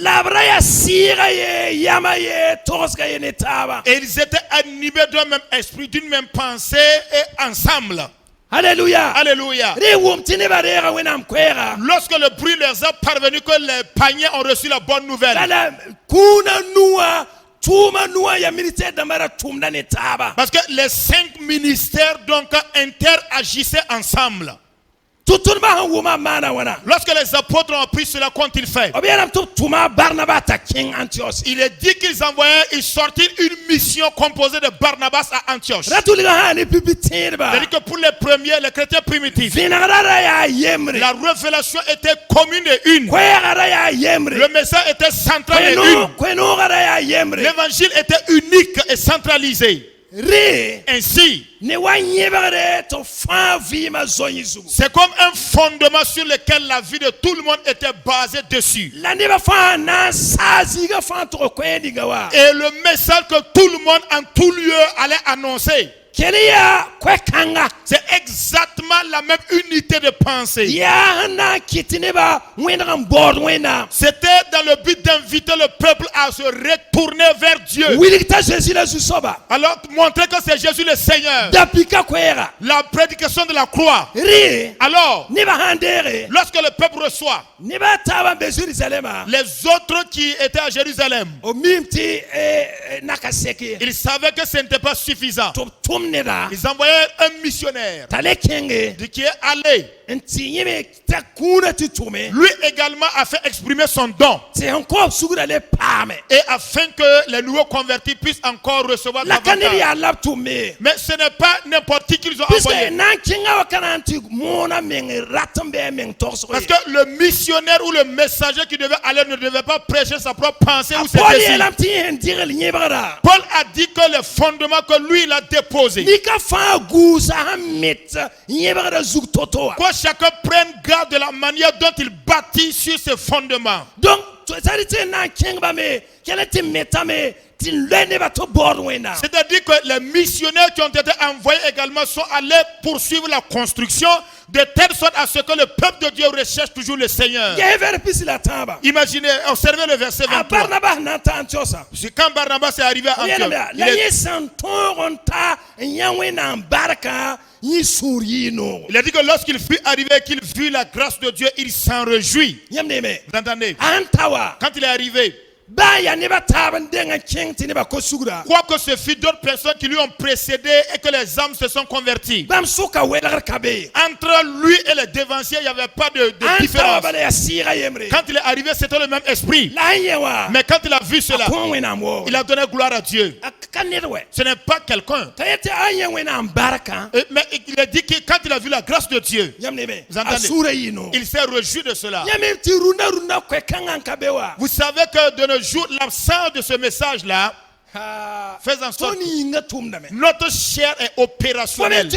Et ils étaient animés d'un même esprit, d'une même pensée et ensemble. Alléluia. Alléluia. Lorsque le bruit leur a parvenu que les païens ont reçu la bonne nouvelle, parce que les 5 ministères donc interagissaient ensemble. Lorsque les apôtres ont appris cela, qu'ont-ils fait? Il est dit qu'ils envoyaient, ils sortirent une mission composée de Barnabas à Antioche. C'est-à-dire que pour les premiers, les chrétiens primitifs, la révélation était commune et une. Le message était central et une. L'évangile était unique et centralisé. Ainsi, c'est comme un fondement sur lequel la vie de tout le monde était basée dessus. Et le message que tout le monde en tout lieu allait annoncer, c'est exactement la même unité de pensée. C'était dans le but d'inviter le peuple à se retourner vers Dieu. Alors montrer que c'est Jésus le Seigneur. La prédication de la croix. Alors, lorsque le peuple reçoit, les autres qui étaient à Jérusalem, ils savaient que ce n'était pas suffisant. Ils envoyaient un missionnaire qui est allé. Lui également a fait exprimer son don. Et afin que les nouveaux convertis puissent encore recevoir davantage. Mais ce n'est pas n'importe qui qu'ils ont envoyé. Parce que le missionnaire ou le messager qui devait aller ne devait pas prêcher sa propre pensée ou ses désirs. Paul a dit que le fondement que lui il a déposé, que chacun prenne garde de la manière dont il bâtit sur ce fondement. Donc, c'est-à-dire que les missionnaires qui ont été envoyés également sont allés poursuivre la construction de telle sorte à ce que le peuple de Dieu recherche toujours le Seigneur. Imaginez, observez le verset 23. C'est quand Barnabas est arrivé à Antioche. Il a dit que lorsqu'il fut arrivé, qu'il vit la grâce de Dieu, il s'en réjouit. Vous entendez? Quand il est arrivé, quoique ce fut d'autres personnes qui lui ont précédé et que les âmes se sont converties. Entre lui et les dévanciers, il n'y avait pas de différence. Quand il est arrivé, c'était le même esprit. Mais quand il a vu cela, il a donné gloire à Dieu. Ce n'est pas quelqu'un. Mais il a dit que quand il a vu la grâce de Dieu, vous entendez, il s'est réjoui de cela. Vous savez que de nos jours, l'absence de ce message-là fait en sorte que notre chair est opérationnelle.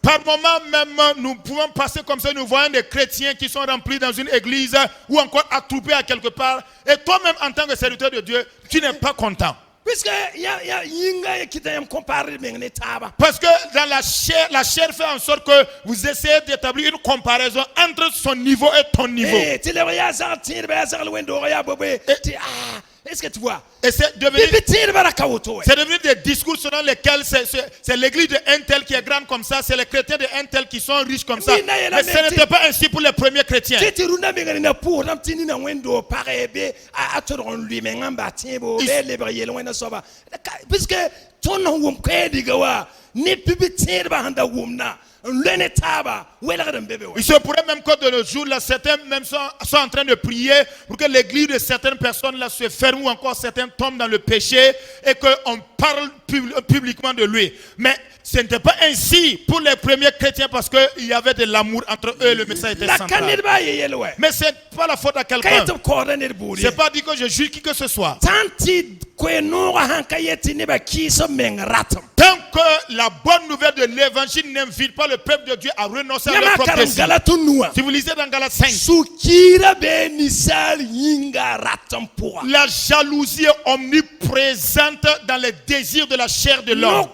Par moment même, nous pouvons passer comme ça, nous voyons des chrétiens qui sont remplis dans une église ou encore attroupés à quelque part. Et toi-même, en tant que serviteur de Dieu, tu n'es pas content. Parce que dans la chair fait en sorte que vous essayez d'établir une comparaison entre son niveau et ton niveau. Est-ce que tu vois? Et c'est devenu des discours selon lesquels c'est l'église de un tel qui est grande comme ça, c'est les chrétiens de un tel qui sont riches comme ça. Mais ce n'était pas ainsi pour les premiers chrétiens. Il se pourrait même que de nos jours, là, certains même sont en train de prier pour que l'église de certaines personnes là se ferme ou encore certains tombent dans le péché et qu'on parle publiquement de lui. Mais ce n'était pas ainsi pour les premiers chrétiens parce qu'il y avait de l'amour entre eux et le message était central. Mais ce n'est pas la faute à quelqu'un. C'est pas dit que je juge qui que ce soit. Tant que la bonne nouvelle de l'évangile n'invite pas le peuple de Dieu à renoncer à leur propre désir. Si vous lisez dans Galates 5, la jalousie est omniprésente dans les désirs de la chair de l'homme.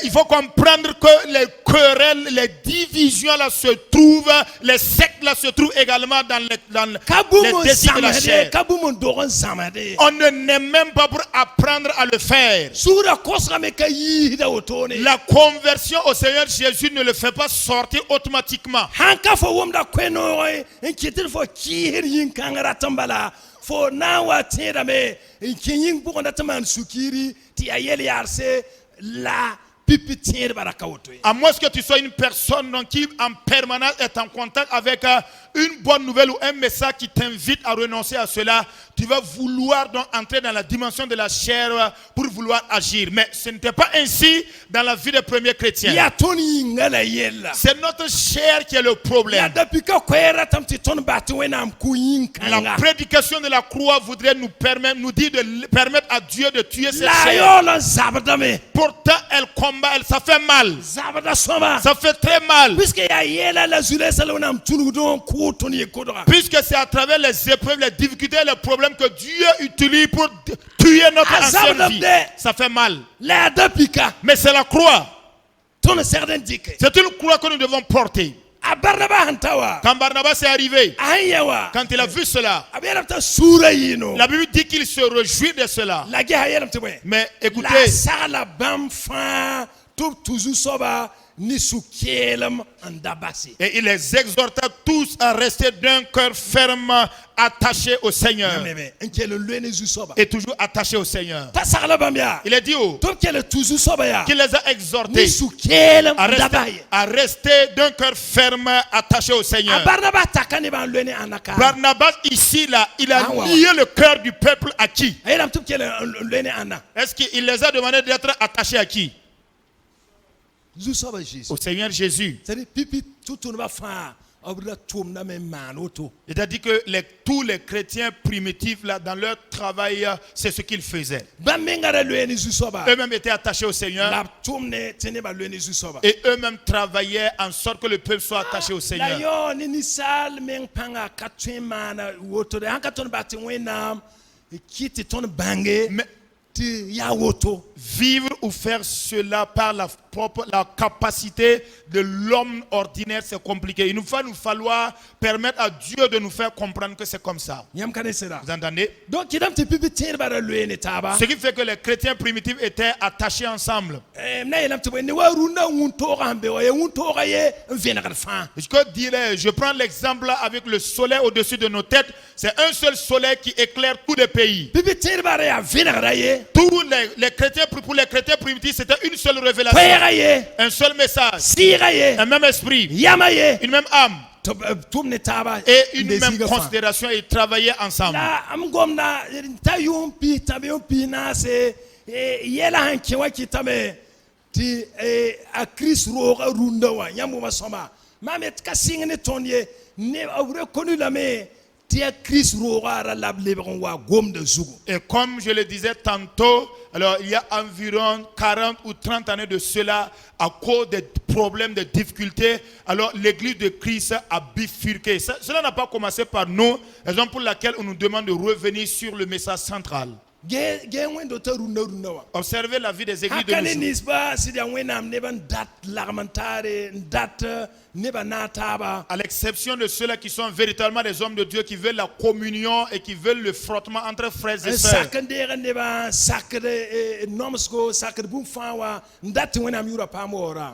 Il faut comprendre que les querelles, les divisions là se trouvent, les sectes là se trouvent également dans les désirs de la chair. On ne naît même pas pour apprendre à le faire. La conversion au Seigneur Jésus ne le fait pas sortir automatiquement. fo na wa tira me kinyin bu na taman sukiri ti ayel yarse la pipi tira baraka woto. À moins que tu sois une personne donc, qui en permanence est en contact avec une bonne nouvelle ou un message qui t'invite à renoncer à cela, tu vas vouloir donc entrer dans la dimension de la chair pour vouloir agir. Mais ce n'était pas ainsi dans la vie des premiers chrétiens. C'est notre chair qui est le problème. La prédication de la croix voudrait nous permettre, nous dire de permettre à Dieu de tuer cette chair. Pourtant, elle combat, ça fait mal. Ça fait très mal. Puisque c'est à travers les épreuves, les difficultés, les problèmes que Dieu utilise pour tuer notre ancienne vie. Ça fait mal. Mais c'est la croix. C'est une croix que nous devons porter. Quand Barnabas est arrivé, quand il a vu cela, la Bible dit qu'il se réjouit de cela. Mais écoutez, et il les exhorta tous à rester d'un cœur ferme, attaché au Seigneur. Et toujours attaché au Seigneur. Il a dit qu'il les a exhortés à rester d'un cœur ferme, attaché au Seigneur. Barnabas ici, là, il a lié le cœur du peuple à qui? Est-ce qu'il les a demandé d'être attachés à qui? Au Seigneur Jésus. C'est-à-dire que tous les chrétiens primitifs, là, dans leur travail, c'est ce qu'ils faisaient. Eux-mêmes étaient attachés au Seigneur. Et eux-mêmes travaillaient en sorte que le peuple soit attaché au Seigneur. Mais vivre ou faire cela par la capacité de l'homme ordinaire, c'est compliqué. Il va nous falloir permettre à Dieu de nous faire comprendre que c'est comme ça. Vous entendez? Ce qui fait que les chrétiens primitifs étaient attachés ensemble. Je prends l'exemple avec le soleil au-dessus de nos têtes. C'est un seul soleil qui éclaire tous les pays. Tous les chrétiens, pour les chrétiens primitifs, c'était une seule révélation, un seul message, un même esprit, une même âme et une même considération, et travailler ensemble. Et comme je le disais tantôt, alors il y a environ 40 ou 30 années de cela, à cause des problèmes, des difficultés, alors l'église de Christ a bifurqué. Cela n'a pas commencé par nous, raison pour laquelle on nous demande de revenir sur le message central. Observez la vie des églises de nos. À l'exception de ceux-là qui sont véritablement des hommes de Dieu, qui veulent la communion et qui veulent le frottement entre frères et sœurs.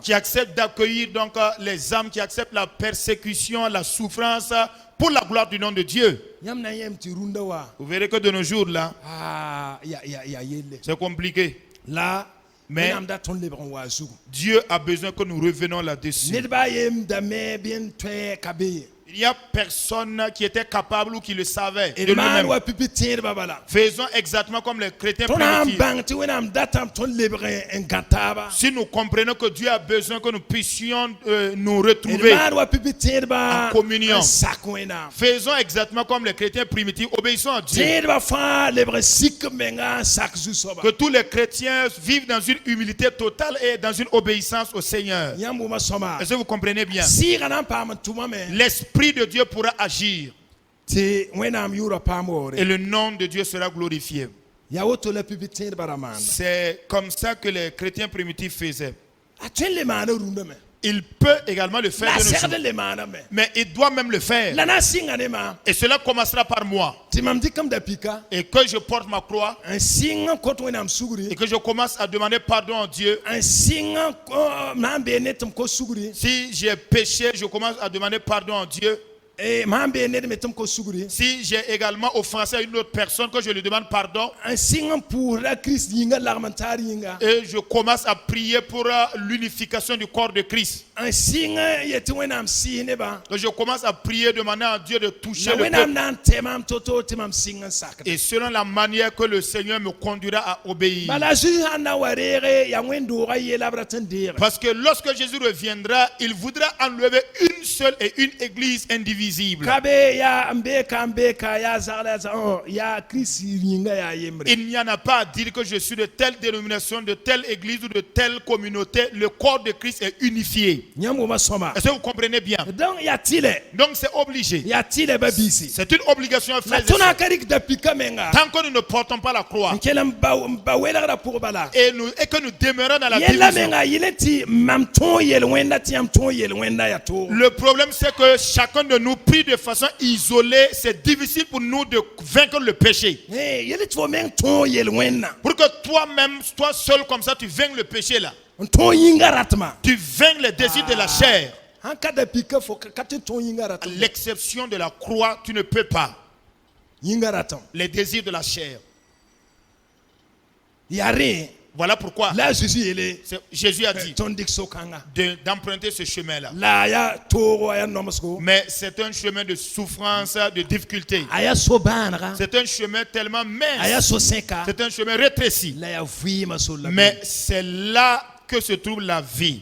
Qui acceptent d'accueillir donc les âmes, qui acceptent la persécution, la souffrance pour la gloire du nom de Dieu. Vous verrez que de nos jours là, c'est compliqué. Là, mais Dieu a besoin que nous revenions là-dessus. Il n'y a personne qui était capable ou qui le savait de lui-même. Faisons exactement comme les chrétiens primitifs. Si nous comprenons que Dieu a besoin que nous puissions nous retrouver en communion, faisons exactement comme les chrétiens primitifs, obéissons à Dieu. Que tous les chrétiens vivent dans une humilité totale et dans une obéissance au Seigneur. Est-ce que vous comprenez bien? L'Esprit de Dieu pourra agir et le nom de Dieu sera glorifié. C'est comme ça que les chrétiens primitifs faisaient. Il peut également le faire de nos jours, mais il doit même le faire. Et cela commencera par moi. Et que je porte ma croix et que je commence à demander pardon à Dieu. Si j'ai péché, je commence à demander pardon à Dieu. Si j'ai également offensé à une autre personne, que je lui demande pardon, et je commence à prier pour l'unification du corps de Christ. Que je commence à prier, demander à Dieu de toucher le peuple. Et selon la manière que le Seigneur me conduira à obéir. Parce que lorsque Jésus reviendra, il voudra enlever une seule et une église indivisible. Il n'y en a pas à dire que je suis de telle dénomination, de telle église ou de telle communauté. Le corps de Christ est unifié. Est-ce que vous comprenez bien? Donc c'est obligé. C'est une obligation à faire. Tant que nous ne portons pas la croix et que nous demeurons dans la division. Le problème c'est que chacun de nous prie de façon isolée. C'est difficile pour nous de vaincre le péché. Pour que toi-même, toi seul comme ça, tu vainques le péché là. Tu vainques les désirs de la chair. À l'exception de la croix, tu ne peux pas. Les désirs de la chair. Voilà pourquoi Jésus a dit d'emprunter ce chemin-là. Mais c'est un chemin de souffrance, de difficulté. C'est un chemin tellement mince. C'est un chemin rétréci. Mais c'est là que se trouve la vie.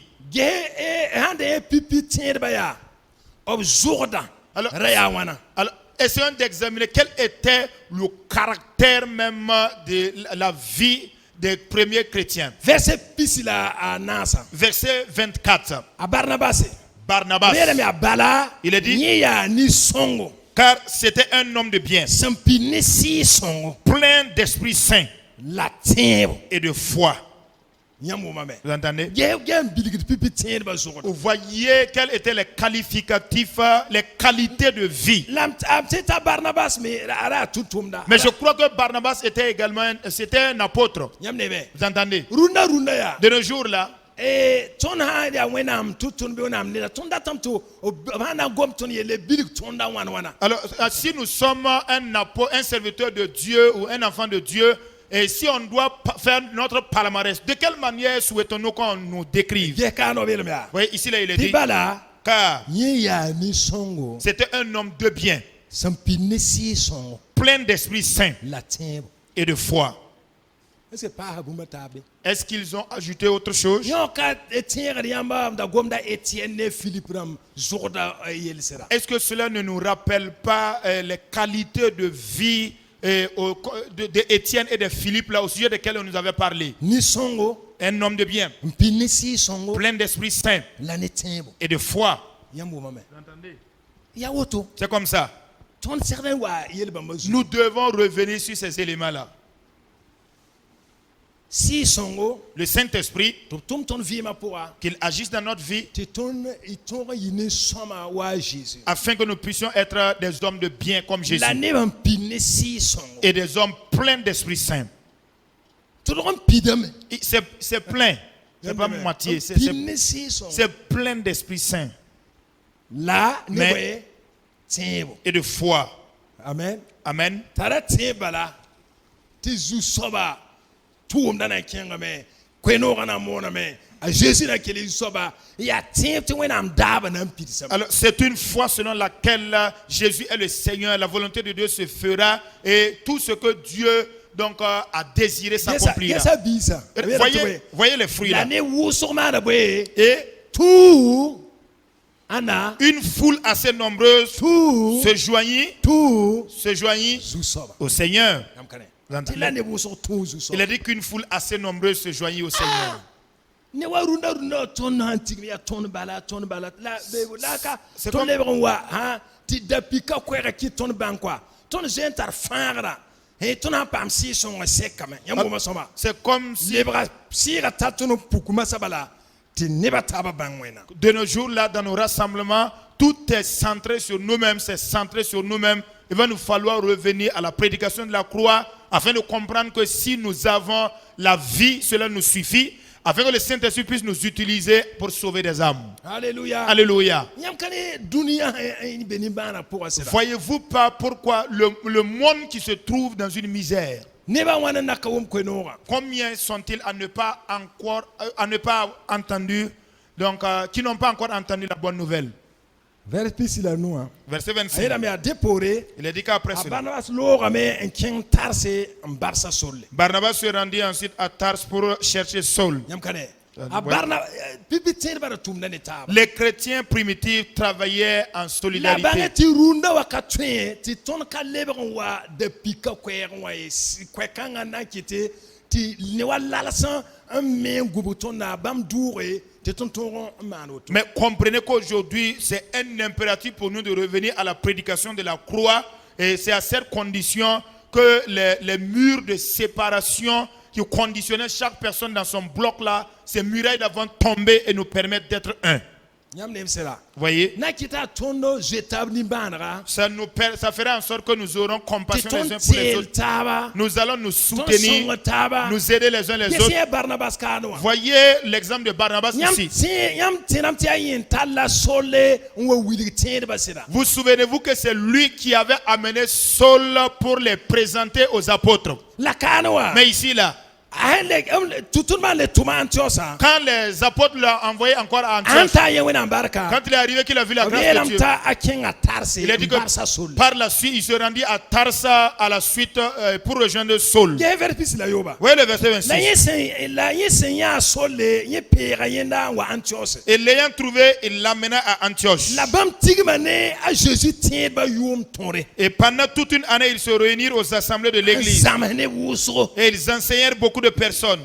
Alors, essayons d'examiner quel était le caractère même de la vie des premiers chrétiens. Verset 24. Barnabas, il est dit, car c'était un homme de bien, plein d'Esprit Saint et de foi. Vous entendez? Vous voyez quels étaient les qualificatifs, les qualités de vie. Mais je crois que Barnabas était également un apôtre. Vous entendez? De nos jours là, alors si nous sommes un serviteur de Dieu ou un enfant de Dieu, et si on doit faire notre palmarès, de quelle manière souhaitons-nous qu'on nous décrive? Oui, ici là il est dit, car c'était un homme de bien, plein d'Esprit Saint et de foi. Est-ce qu'ils ont ajouté autre chose? Est-ce que cela ne nous rappelle pas les qualités de vie de Étienne et de Philippe là au sujet desquels on nous avait parlé? Un homme de bien, plein d'Esprit Saint et de foi. Vous entendez? C'est comme ça. Nous devons revenir sur ces éléments là. Le Saint-Esprit, qu'il agisse dans notre vie afin que nous puissions être des hommes de bien comme Jésus et des hommes pleins d'Esprit Saint. C'est plein, c'est pas moitié, c'est plein d'Esprit Saint et de foi. Amen. Amen. Alors c'est une foi selon laquelle Jésus est le Seigneur, la volonté de Dieu se fera et tout ce que Dieu donc a désiré s'accomplira. Voyez les fruits là. Et une foule assez nombreuse se joignit au Seigneur. Il a dit qu'une foule assez nombreuse se joignit au Seigneur. C'est comme si de nos jours là, dans nos rassemblements, tout est centré sur nous-mêmes, c'est centré sur nous-mêmes. Il va nous falloir revenir à la prédication de la croix afin de comprendre que si nous avons la vie, cela nous suffit. afin que le Saint-Esprit puisse nous utiliser pour sauver des âmes. Alléluia. Alléluia. Voyez-vous pas pourquoi le monde qui se trouve dans une misère, combien sont-ils à ne pas entendu, donc qui n'ont pas encore entendu la bonne nouvelle? Verset 25. Il a dit qu'après cela, Barnabas se rendit ensuite à Tars pour chercher Saul. Les chrétiens primitifs travaillaient en solidarité. Mais comprenez qu'aujourd'hui, c'est un impératif pour nous de revenir à la prédication de la croix. Et c'est à cette condition que les murs de séparation qui conditionnaient chaque personne dans son bloc là, ces murailles doivent tomber et nous permettre d'être un. Voyez, ça fera en sorte que nous aurons compassion les uns pour les autres. Nous allons nous soutenir, nous aider les uns les autres. Voyez l'exemple de Barnabas ici. Vous souvenez-vous que c'est lui qui avait amené Saul pour les présenter aux apôtres. Mais ici là, quand les apôtres l'ont envoyé encore à Antioche, quand il est arrivé qu'il a vu la grâce de Dieu, il a dit que par la suite il se rendit à Tarsa à la suite pour rejoindre Saul. Oui, le verset 26. Et l'ayant trouvé, il l'amena à Antioche. Et pendant toute une année, ils se réunirent aux assemblées de l'église. Et ils enseignèrent beaucoup de personnes.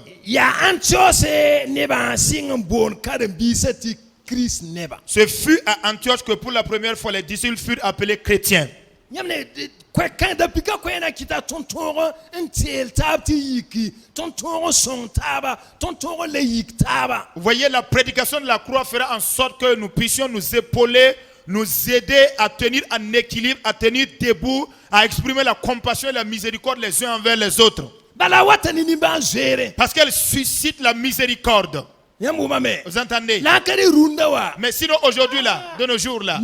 Ce fut à Antioche que pour la première fois les disciples furent appelés chrétiens. Vous voyez, la prédication de la croix fera en sorte que nous puissions nous épauler, nous aider à tenir en équilibre, à tenir debout, à exprimer la compassion et la miséricorde les uns envers les autres. Parce qu'elle suscite la miséricorde. Vous entendez? Mais sinon aujourd'hui là, de nos jours là,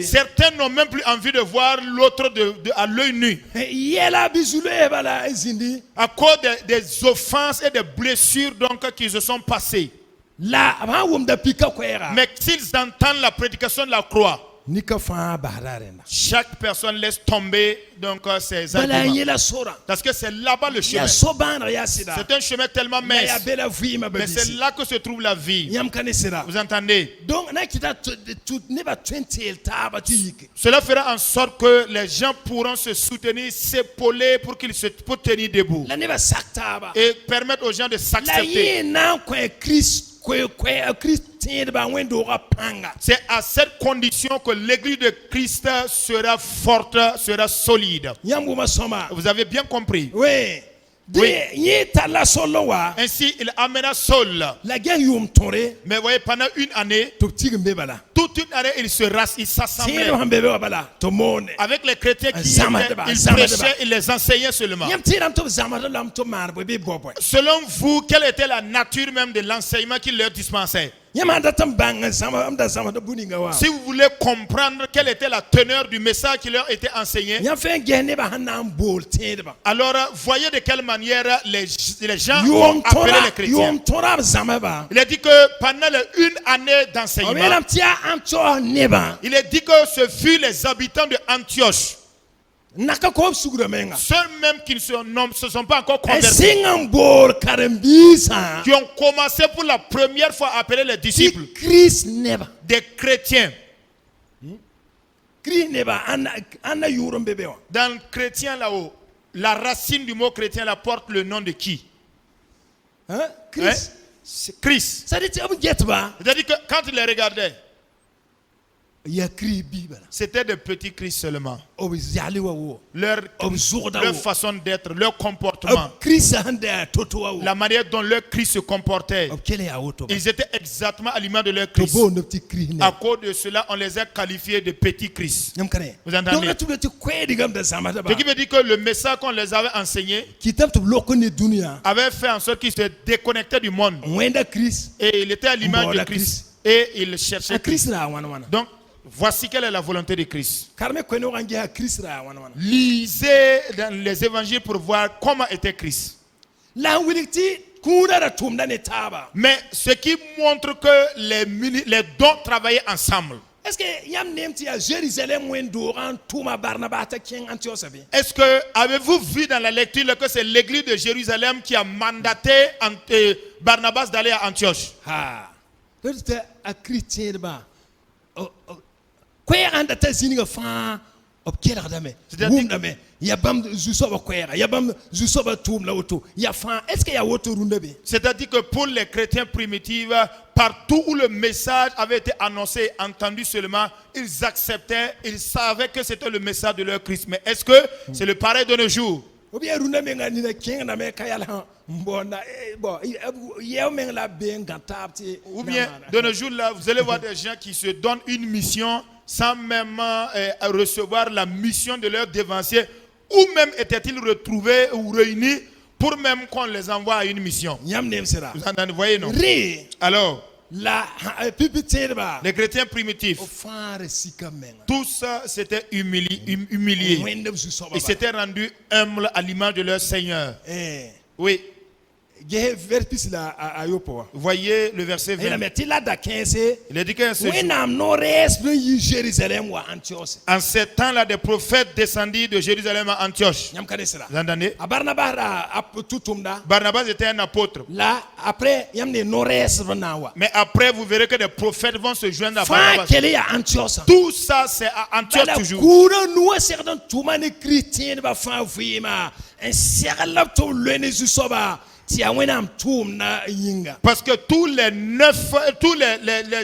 certains n'ont même plus envie de voir l'autre à l'œil nu. À cause des offenses et des blessures donc qui se sont passées. Mais s'ils entendent la prédication de la croix, chaque personne laisse tomber donc ses arguments. Parce que c'est là-bas le chemin. C'est un chemin tellement mince. Mais c'est là que se trouve la vie. Vous entendez? Cela fera en sorte que les gens pourront se soutenir, s'épauler pour tenir debout. Et permettre aux gens de s'accepter. C'est à cette condition que l'église de Christ sera forte, sera solide. Vous avez bien compris? Oui. Oui. Ainsi, il amena Saul. Mais voyez, pendant une année, toute une année, il s'assemblait avec les chrétiens qui il prêchait, il les enseignait seulement. Selon vous, quelle était la nature même de l'enseignement qu'il leur dispensait? Si vous voulez comprendre quelle était la teneur du message qui leur était enseigné, alors voyez de quelle manière les gens ont appelé les chrétiens. Il a dit que pendant une année d'enseignement, il a dit que ce fut les habitants de Antioche, ceux même qui ne se sont pas encore convertis, qui ont commencé pour la première fois à appeler les disciples des chrétiens. Dans le chrétien là-haut, la racine du mot chrétien la porte le nom de qui? Christ. C'est Christ. C'est-à-dire que quand il les regardait, C'était des petits Christ seulement. Leur façon d'être, leur comportement, la manière dont leur Christ se comportait, ils étaient exactement à l'image de leur Christ. À cause de cela, on les a qualifiés de petits Christ. Vous entendez? Ce qui veut dire que le message qu'on les avait enseigné avait fait en sorte qu'ils se déconnectaient du monde. Et il était à l'image de Christ. Et il cherchait Christ. Donc, voici quelle est la volonté de Christ. Lisez dans les évangiles pour voir comment était Christ. Mais ce qui montre que les dons travaillaient ensemble. Est-ce que avez-vous vu dans la lecture que c'est l'église de Jérusalem qui a mandaté Barnabas d'aller à Antioche? C'est-à-dire que pour les chrétiens primitifs, partout où le message avait été annoncé, entendu seulement, ils acceptaient, ils savaient que c'était le message de leur Christ. Mais est-ce que c'est le pareil de nos jours? Ou bien de nos jours là, vous allez voir des gens qui se donnent une mission sans même recevoir la mission de leur dévancier, ou même étaient-ils retrouvés ou réunis pour même qu'on les envoie à une mission. Vous entendez, voyez, non? Alors, les chrétiens primitifs, tous s'étaient humiliés. Ils s'étaient rendus humbles à l'image de leur Seigneur. Oui. Voyez le verset 20. Il a dit qu'en ce temps-là, des prophètes descendus de Jérusalem à Antioche. Vous entendez? Barnabas était un apôtre. Mais après, vous verrez que des prophètes vont se joindre à Barnabas. Tout ça, c'est à Antioche toujours. Parce que tous les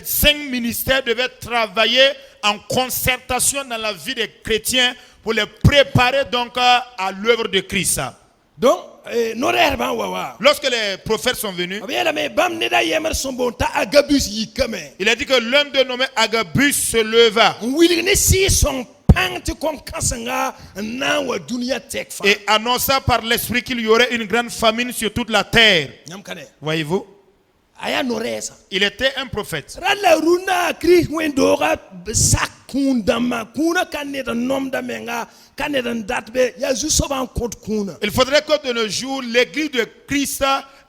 5 ministères devaient travailler en concertation dans la vie des chrétiens pour les préparer donc à l'œuvre de Christ. Donc, lorsque les prophètes sont venus, il a dit que l'un d'eux nommé Agabus se leva et annonça par l'esprit qu'il y aurait une grande famine sur toute la terre. Voyez-vous? Il était un prophète. Il faudrait que de nos jours, l'église de Christ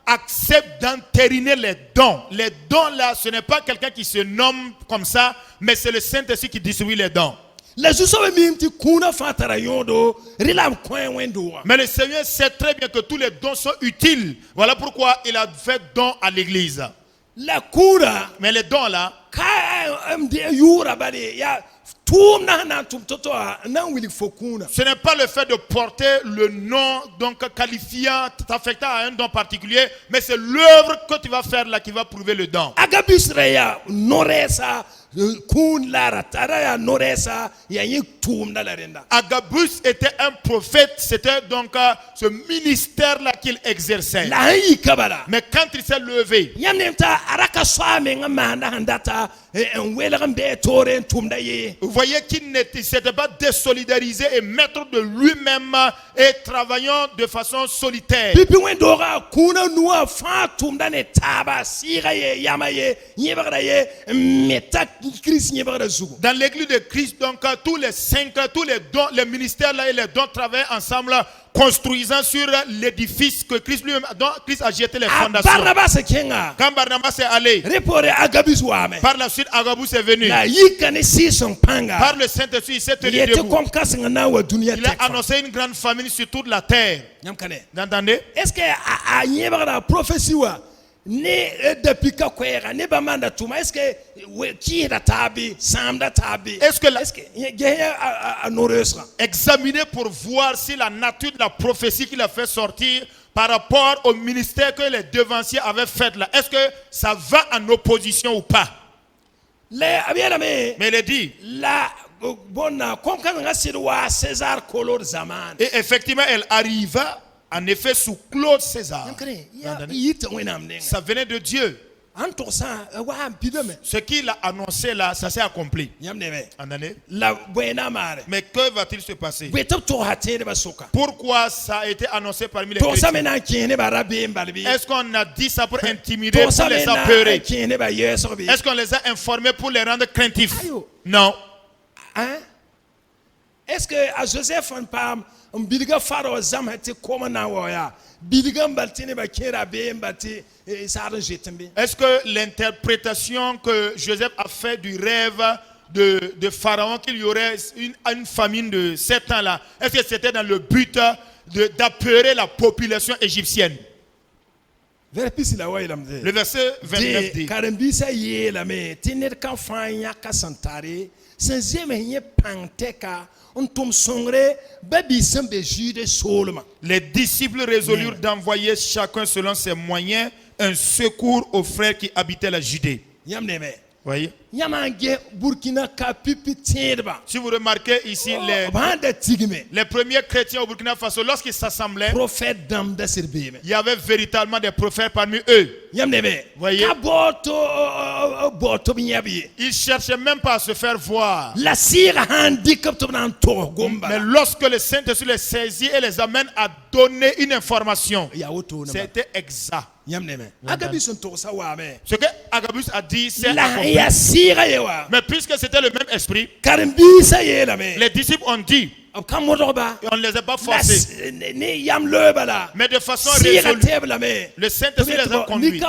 accepte d'entériner les dons. Les dons là, ce n'est pas quelqu'un qui se nomme comme ça, mais c'est le Saint-Esprit qui distribue les dons. Mais le Seigneur sait très bien que tous les dons sont utiles. Voilà pourquoi il a fait don à l'église. Mais les dons là, ce n'est pas le fait de porter le nom donc qualifiant, t'affectant à un don particulier, mais c'est l'œuvre que tu vas faire là qui va prouver le don. Agabus était un prophète, c'était donc ce ministère-là qu'il exerçait. Mais quand il s'est levé, vous voyez qu'il ne s'était pas désolidarisé et maître de lui-même et travaillant de façon solitaire. Dans l'église de Christ, donc tous les 5, tous les dons, les ministères là et les dons travaillent ensemble, construisant sur l'édifice que Christ lui-même, dont Christ a jeté les fondations. Quand Barnabas est allé, par la suite Agabus est venu. Par le Saint-Esprit, il s'est tenu debout. Il a annoncé une grande famine sur toute la terre. Vous entendez? Est-ce que la prophétie examiner pour voir si la nature de la prophétie qu'il a fait sortir par rapport au ministère que les devanciers avaient fait là, est-ce que ça va en opposition ou pas? Mais il est dit. Et effectivement, elle arriva en effet sous Claude César. Ça venait de Dieu. Ce qu'il a annoncé là, ça s'est accompli. En année. Mais que va-t-il se passer? Pourquoi ça a été annoncé parmi les chrétiens? Est-ce qu'on a dit ça pour intimider, pour les apeurer? Est-ce qu'on les a informés pour les rendre craintifs? Non. Est-ce que à Joseph on parle bilga faro zam hati koma na waya bilgam baltine ba kera be mbati saran jetembe? Est-ce que l'interprétation que Joseph a fait du rêve de Pharaon qu'il y aurait une famine de 7 ans là, est-ce que c'était dans le but d'apeurer la population égyptienne? Le verset 29 dit Karambisa ye la me tiner kan fanya ka santare sanzeme nye panteka ontum songre babi sembe jude solma. Les disciples résolurent d'envoyer chacun selon ses moyens un secours aux frères qui habitaient la Judée. Voyez? Si vous remarquez ici les premiers chrétiens au Burkina Faso, lorsqu'ils s'assemblaient, il y avait véritablement des prophètes parmi eux. Voyez? Ils ne cherchaient même pas à se faire voir. Mais lorsque le Saint-Esprit les saisit et les amène à donner une information, c'était exact. Ce que Agabus a dit, c'est accompli. Mais puisque c'était le même esprit, les disciples ont dit, on ne les a pas forcés, mais de façon résolue, le Saint-Esprit les a conduits.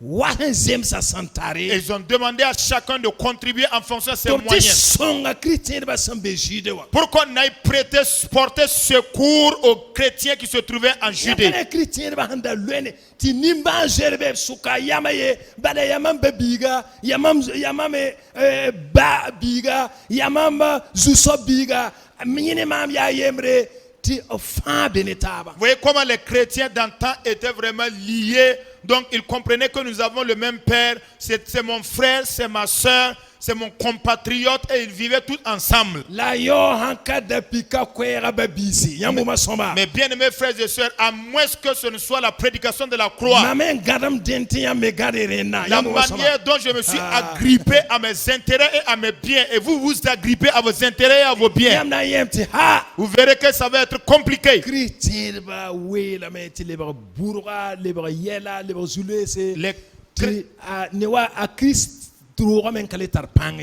Et ils ont demandé à chacun de contribuer en fonction de ses moyens pour qu'on aille porter secours aux chrétiens qui se trouvaient en Judée. Vous voyez comment les chrétiens d'antan étaient vraiment liés. Donc ils comprenaient que nous avons le même père. C'est mon frère, c'est ma soeur, c'est mon compatriote, et ils vivaient tous ensemble. Mais bien aimés frères et sœurs, à moins que ce ne soit la prédication de la croix, la manière dont je me suis agrippé à mes intérêts et à mes biens, et vous vous agrippez à vos intérêts et à vos biens, vous verrez que ça va être compliqué.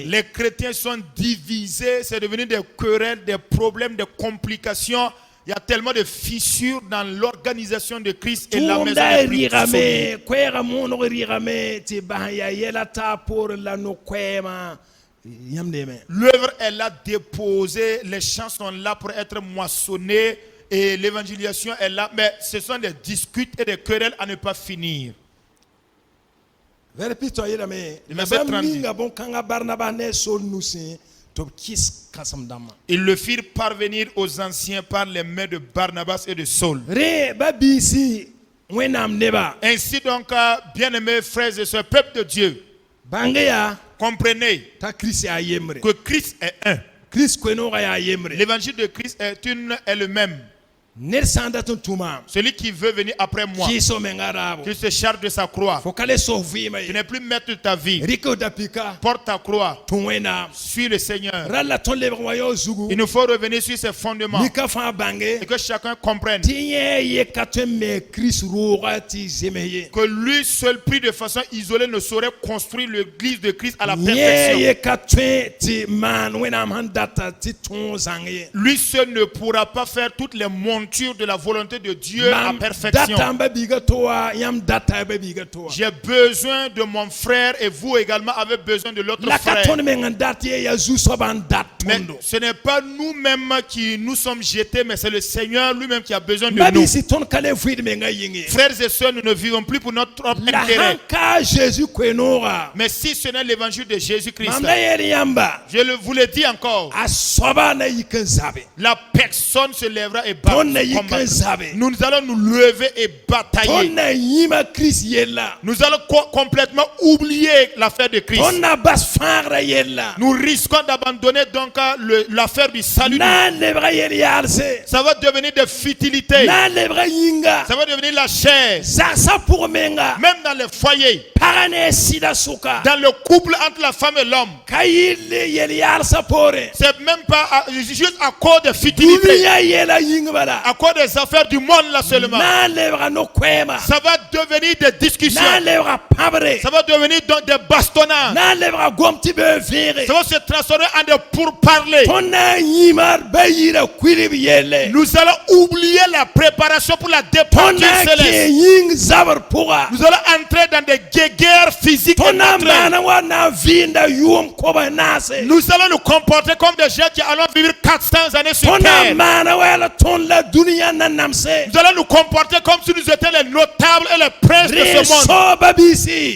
Les chrétiens sont divisés, c'est devenu des querelles, des problèmes, des complications. Il y a tellement de fissures dans l'organisation de Christ et la maison de Christ. L'œuvre est là déposée, les champs sont là pour être moissonnés et l'évangélisation est là, mais ce sont des disputes et des querelles à ne pas finir. Ils le firent parvenir aux anciens par les mains de Barnabas et de Saul. Ainsi donc, bien-aimés frères et sœurs, peuple de Dieu, comprenez que Christ est un. L'évangile de Christ est le même. Celui qui veut venir après moi, qui se charge de sa croix, tu n'es plus maître de ta vie, porte ta croix, suis le Seigneur. Il nous faut revenir sur ces fondements et que chacun comprenne que lui seul, pris de façon isolée, ne saurait construire l'église de Christ à la perfection. Lui seul ne pourra pas faire toutes les montures de la volonté de Dieu à perfection. J'ai besoin de mon frère et vous également avez besoin de l'autre frère. Mais ce n'est pas nous-mêmes qui nous sommes jetés, mais c'est le Seigneur lui-même qui a besoin de nous. Frères et sœurs, nous ne vivons plus pour notre propre intérêt. Mais si ce n'est l'évangile de Jésus-Christ, je vous le dis encore, la personne se lèvera et battra. combattre. Nous allons nous lever et batailler. Nous allons complètement oublier l'affaire de Christ. Nous risquons d'abandonner donc l'affaire du salut. Ça va devenir de futilité. Ça va devenir la chair. Même dans les foyers. Dans le couple entre la femme et l'homme. C'est même pas juste à cause de futilité. À cause des affaires du monde là seulement. Ça va devenir des discussions. Ça va devenir donc des bastonnades. Ça va se transformer en des pourparlers. Nous allons oublier la préparation pour la départure céleste. Nous allons entrer dans des guerres physiques et naturelles. Nous allons nous comporter comme des gens qui allons vivre 400 années sur terre. Nous allons nous comporter comme si nous étions les notables et les princes de ce monde.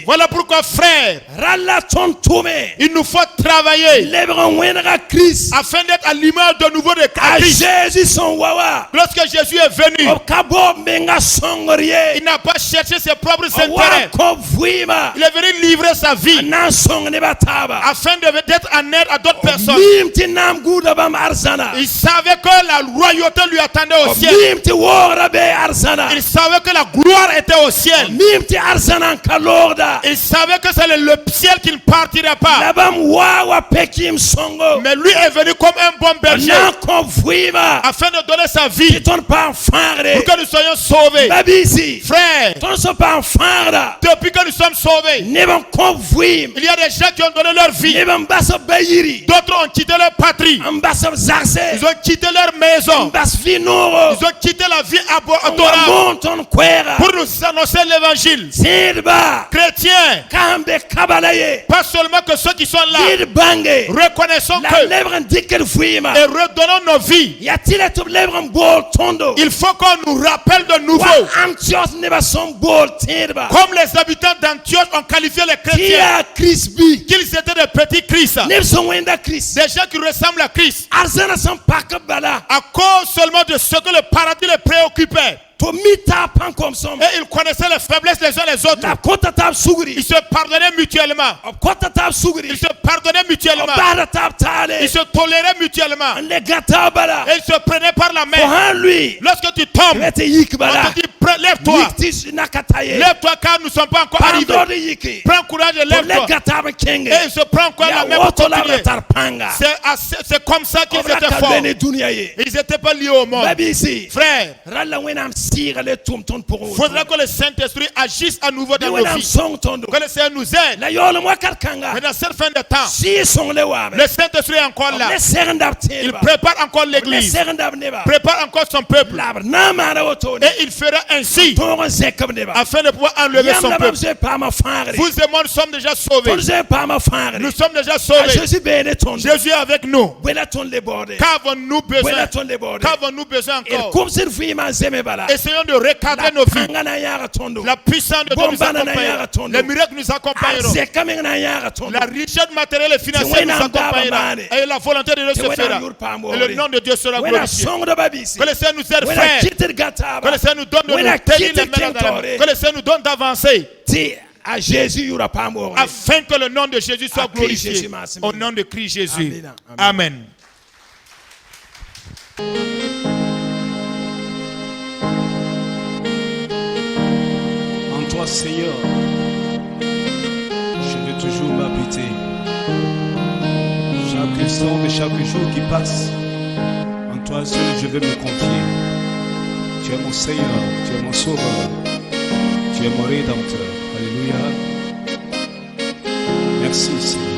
Voilà pourquoi, frère, il nous faut travailler afin d'être à l'image de nouveau de Christ. Lorsque Jésus est venu, il n'a pas cherché ses propres intérêts. Il est venu livrer sa vie afin d'être en aide à d'autres personnes. Il savait que la royauté lui attendait au ciel. Il savait que la gloire était au ciel. Il savait que c'est le ciel qu'il ne partirait pas. Mais lui est venu comme un bon berger afin de donner sa vie pour que nous soyons sauvés. Frère, depuis que nous sommes sauvés, il y a des gens qui ont donné leur vie. D'autres ont quitté leur patrie. Ils ont quitté leur maison. Ils ont quitté la vie adorable pour nous annoncer l'évangile. Chrétiens, pas seulement que ceux qui sont là, reconnaissons que et redonnons nos vies. Il faut qu'on nous rappelle de nouveau, comme les habitants d'Antioche ont qualifié les chrétiens, qu'ils étaient des petits Christ, des gens qui ressemblent à Christ, à cause seulement de ce que le paradis les préoccupait. Et ils connaissaient les faiblesses les uns les autres. Ils se pardonnaient mutuellement. Ils se pardonnaient mutuellement. Ils se toléraient mutuellement. Et ils se prenaient par la main. Lorsque tu tombes, on te dit lève-toi. Lève-toi car nous ne sommes pas encore arrivés. Prends courage et lève-toi. Et ils se prennent encore la main pour continuer. C'est comme ça qu'ils étaient forts. Ils n'étaient pas liés au monde. Frère, il faudra que le Saint-Esprit agisse à nouveau dans nos vies. Que le Seigneur nous aide. Mais dans cette fin de temps, le Saint-Esprit est encore là. Il prépare encore l'église. Prépare encore son peuple. Et il fera ainsi afin de pouvoir enlever son peuple. Vous et moi, nous sommes déjà sauvés. Nous sommes déjà sauvés. Jésus est avec nous. Qu'avons-nous besoin? Qu'avons-nous besoin encore? Essayons de recadrer nos vies. La puissance de Dieu nous accompagnera. Les miracles nous accompagneront. La richesse matérielle et financière nous accompagnera. Et la volonté de Dieu se fera. Et le nom de Dieu sera glorifié. Que le Seigneur nous aide, frère. Que le Seigneur nous donne de nous tenir les mains dans la main. Que le Seigneur nous donne d'avancer. Afin que le nom de Jésus soit glorifié. Au nom de Christ Jésus. Amen. Toi, Seigneur, je veux toujours m'habiter. Chaque instant et chaque jour qui passe, en toi seul je veux me confier. Tu es mon Seigneur, tu es mon Sauveur, tu es mon Rédempteur. Alléluia. Merci, Seigneur.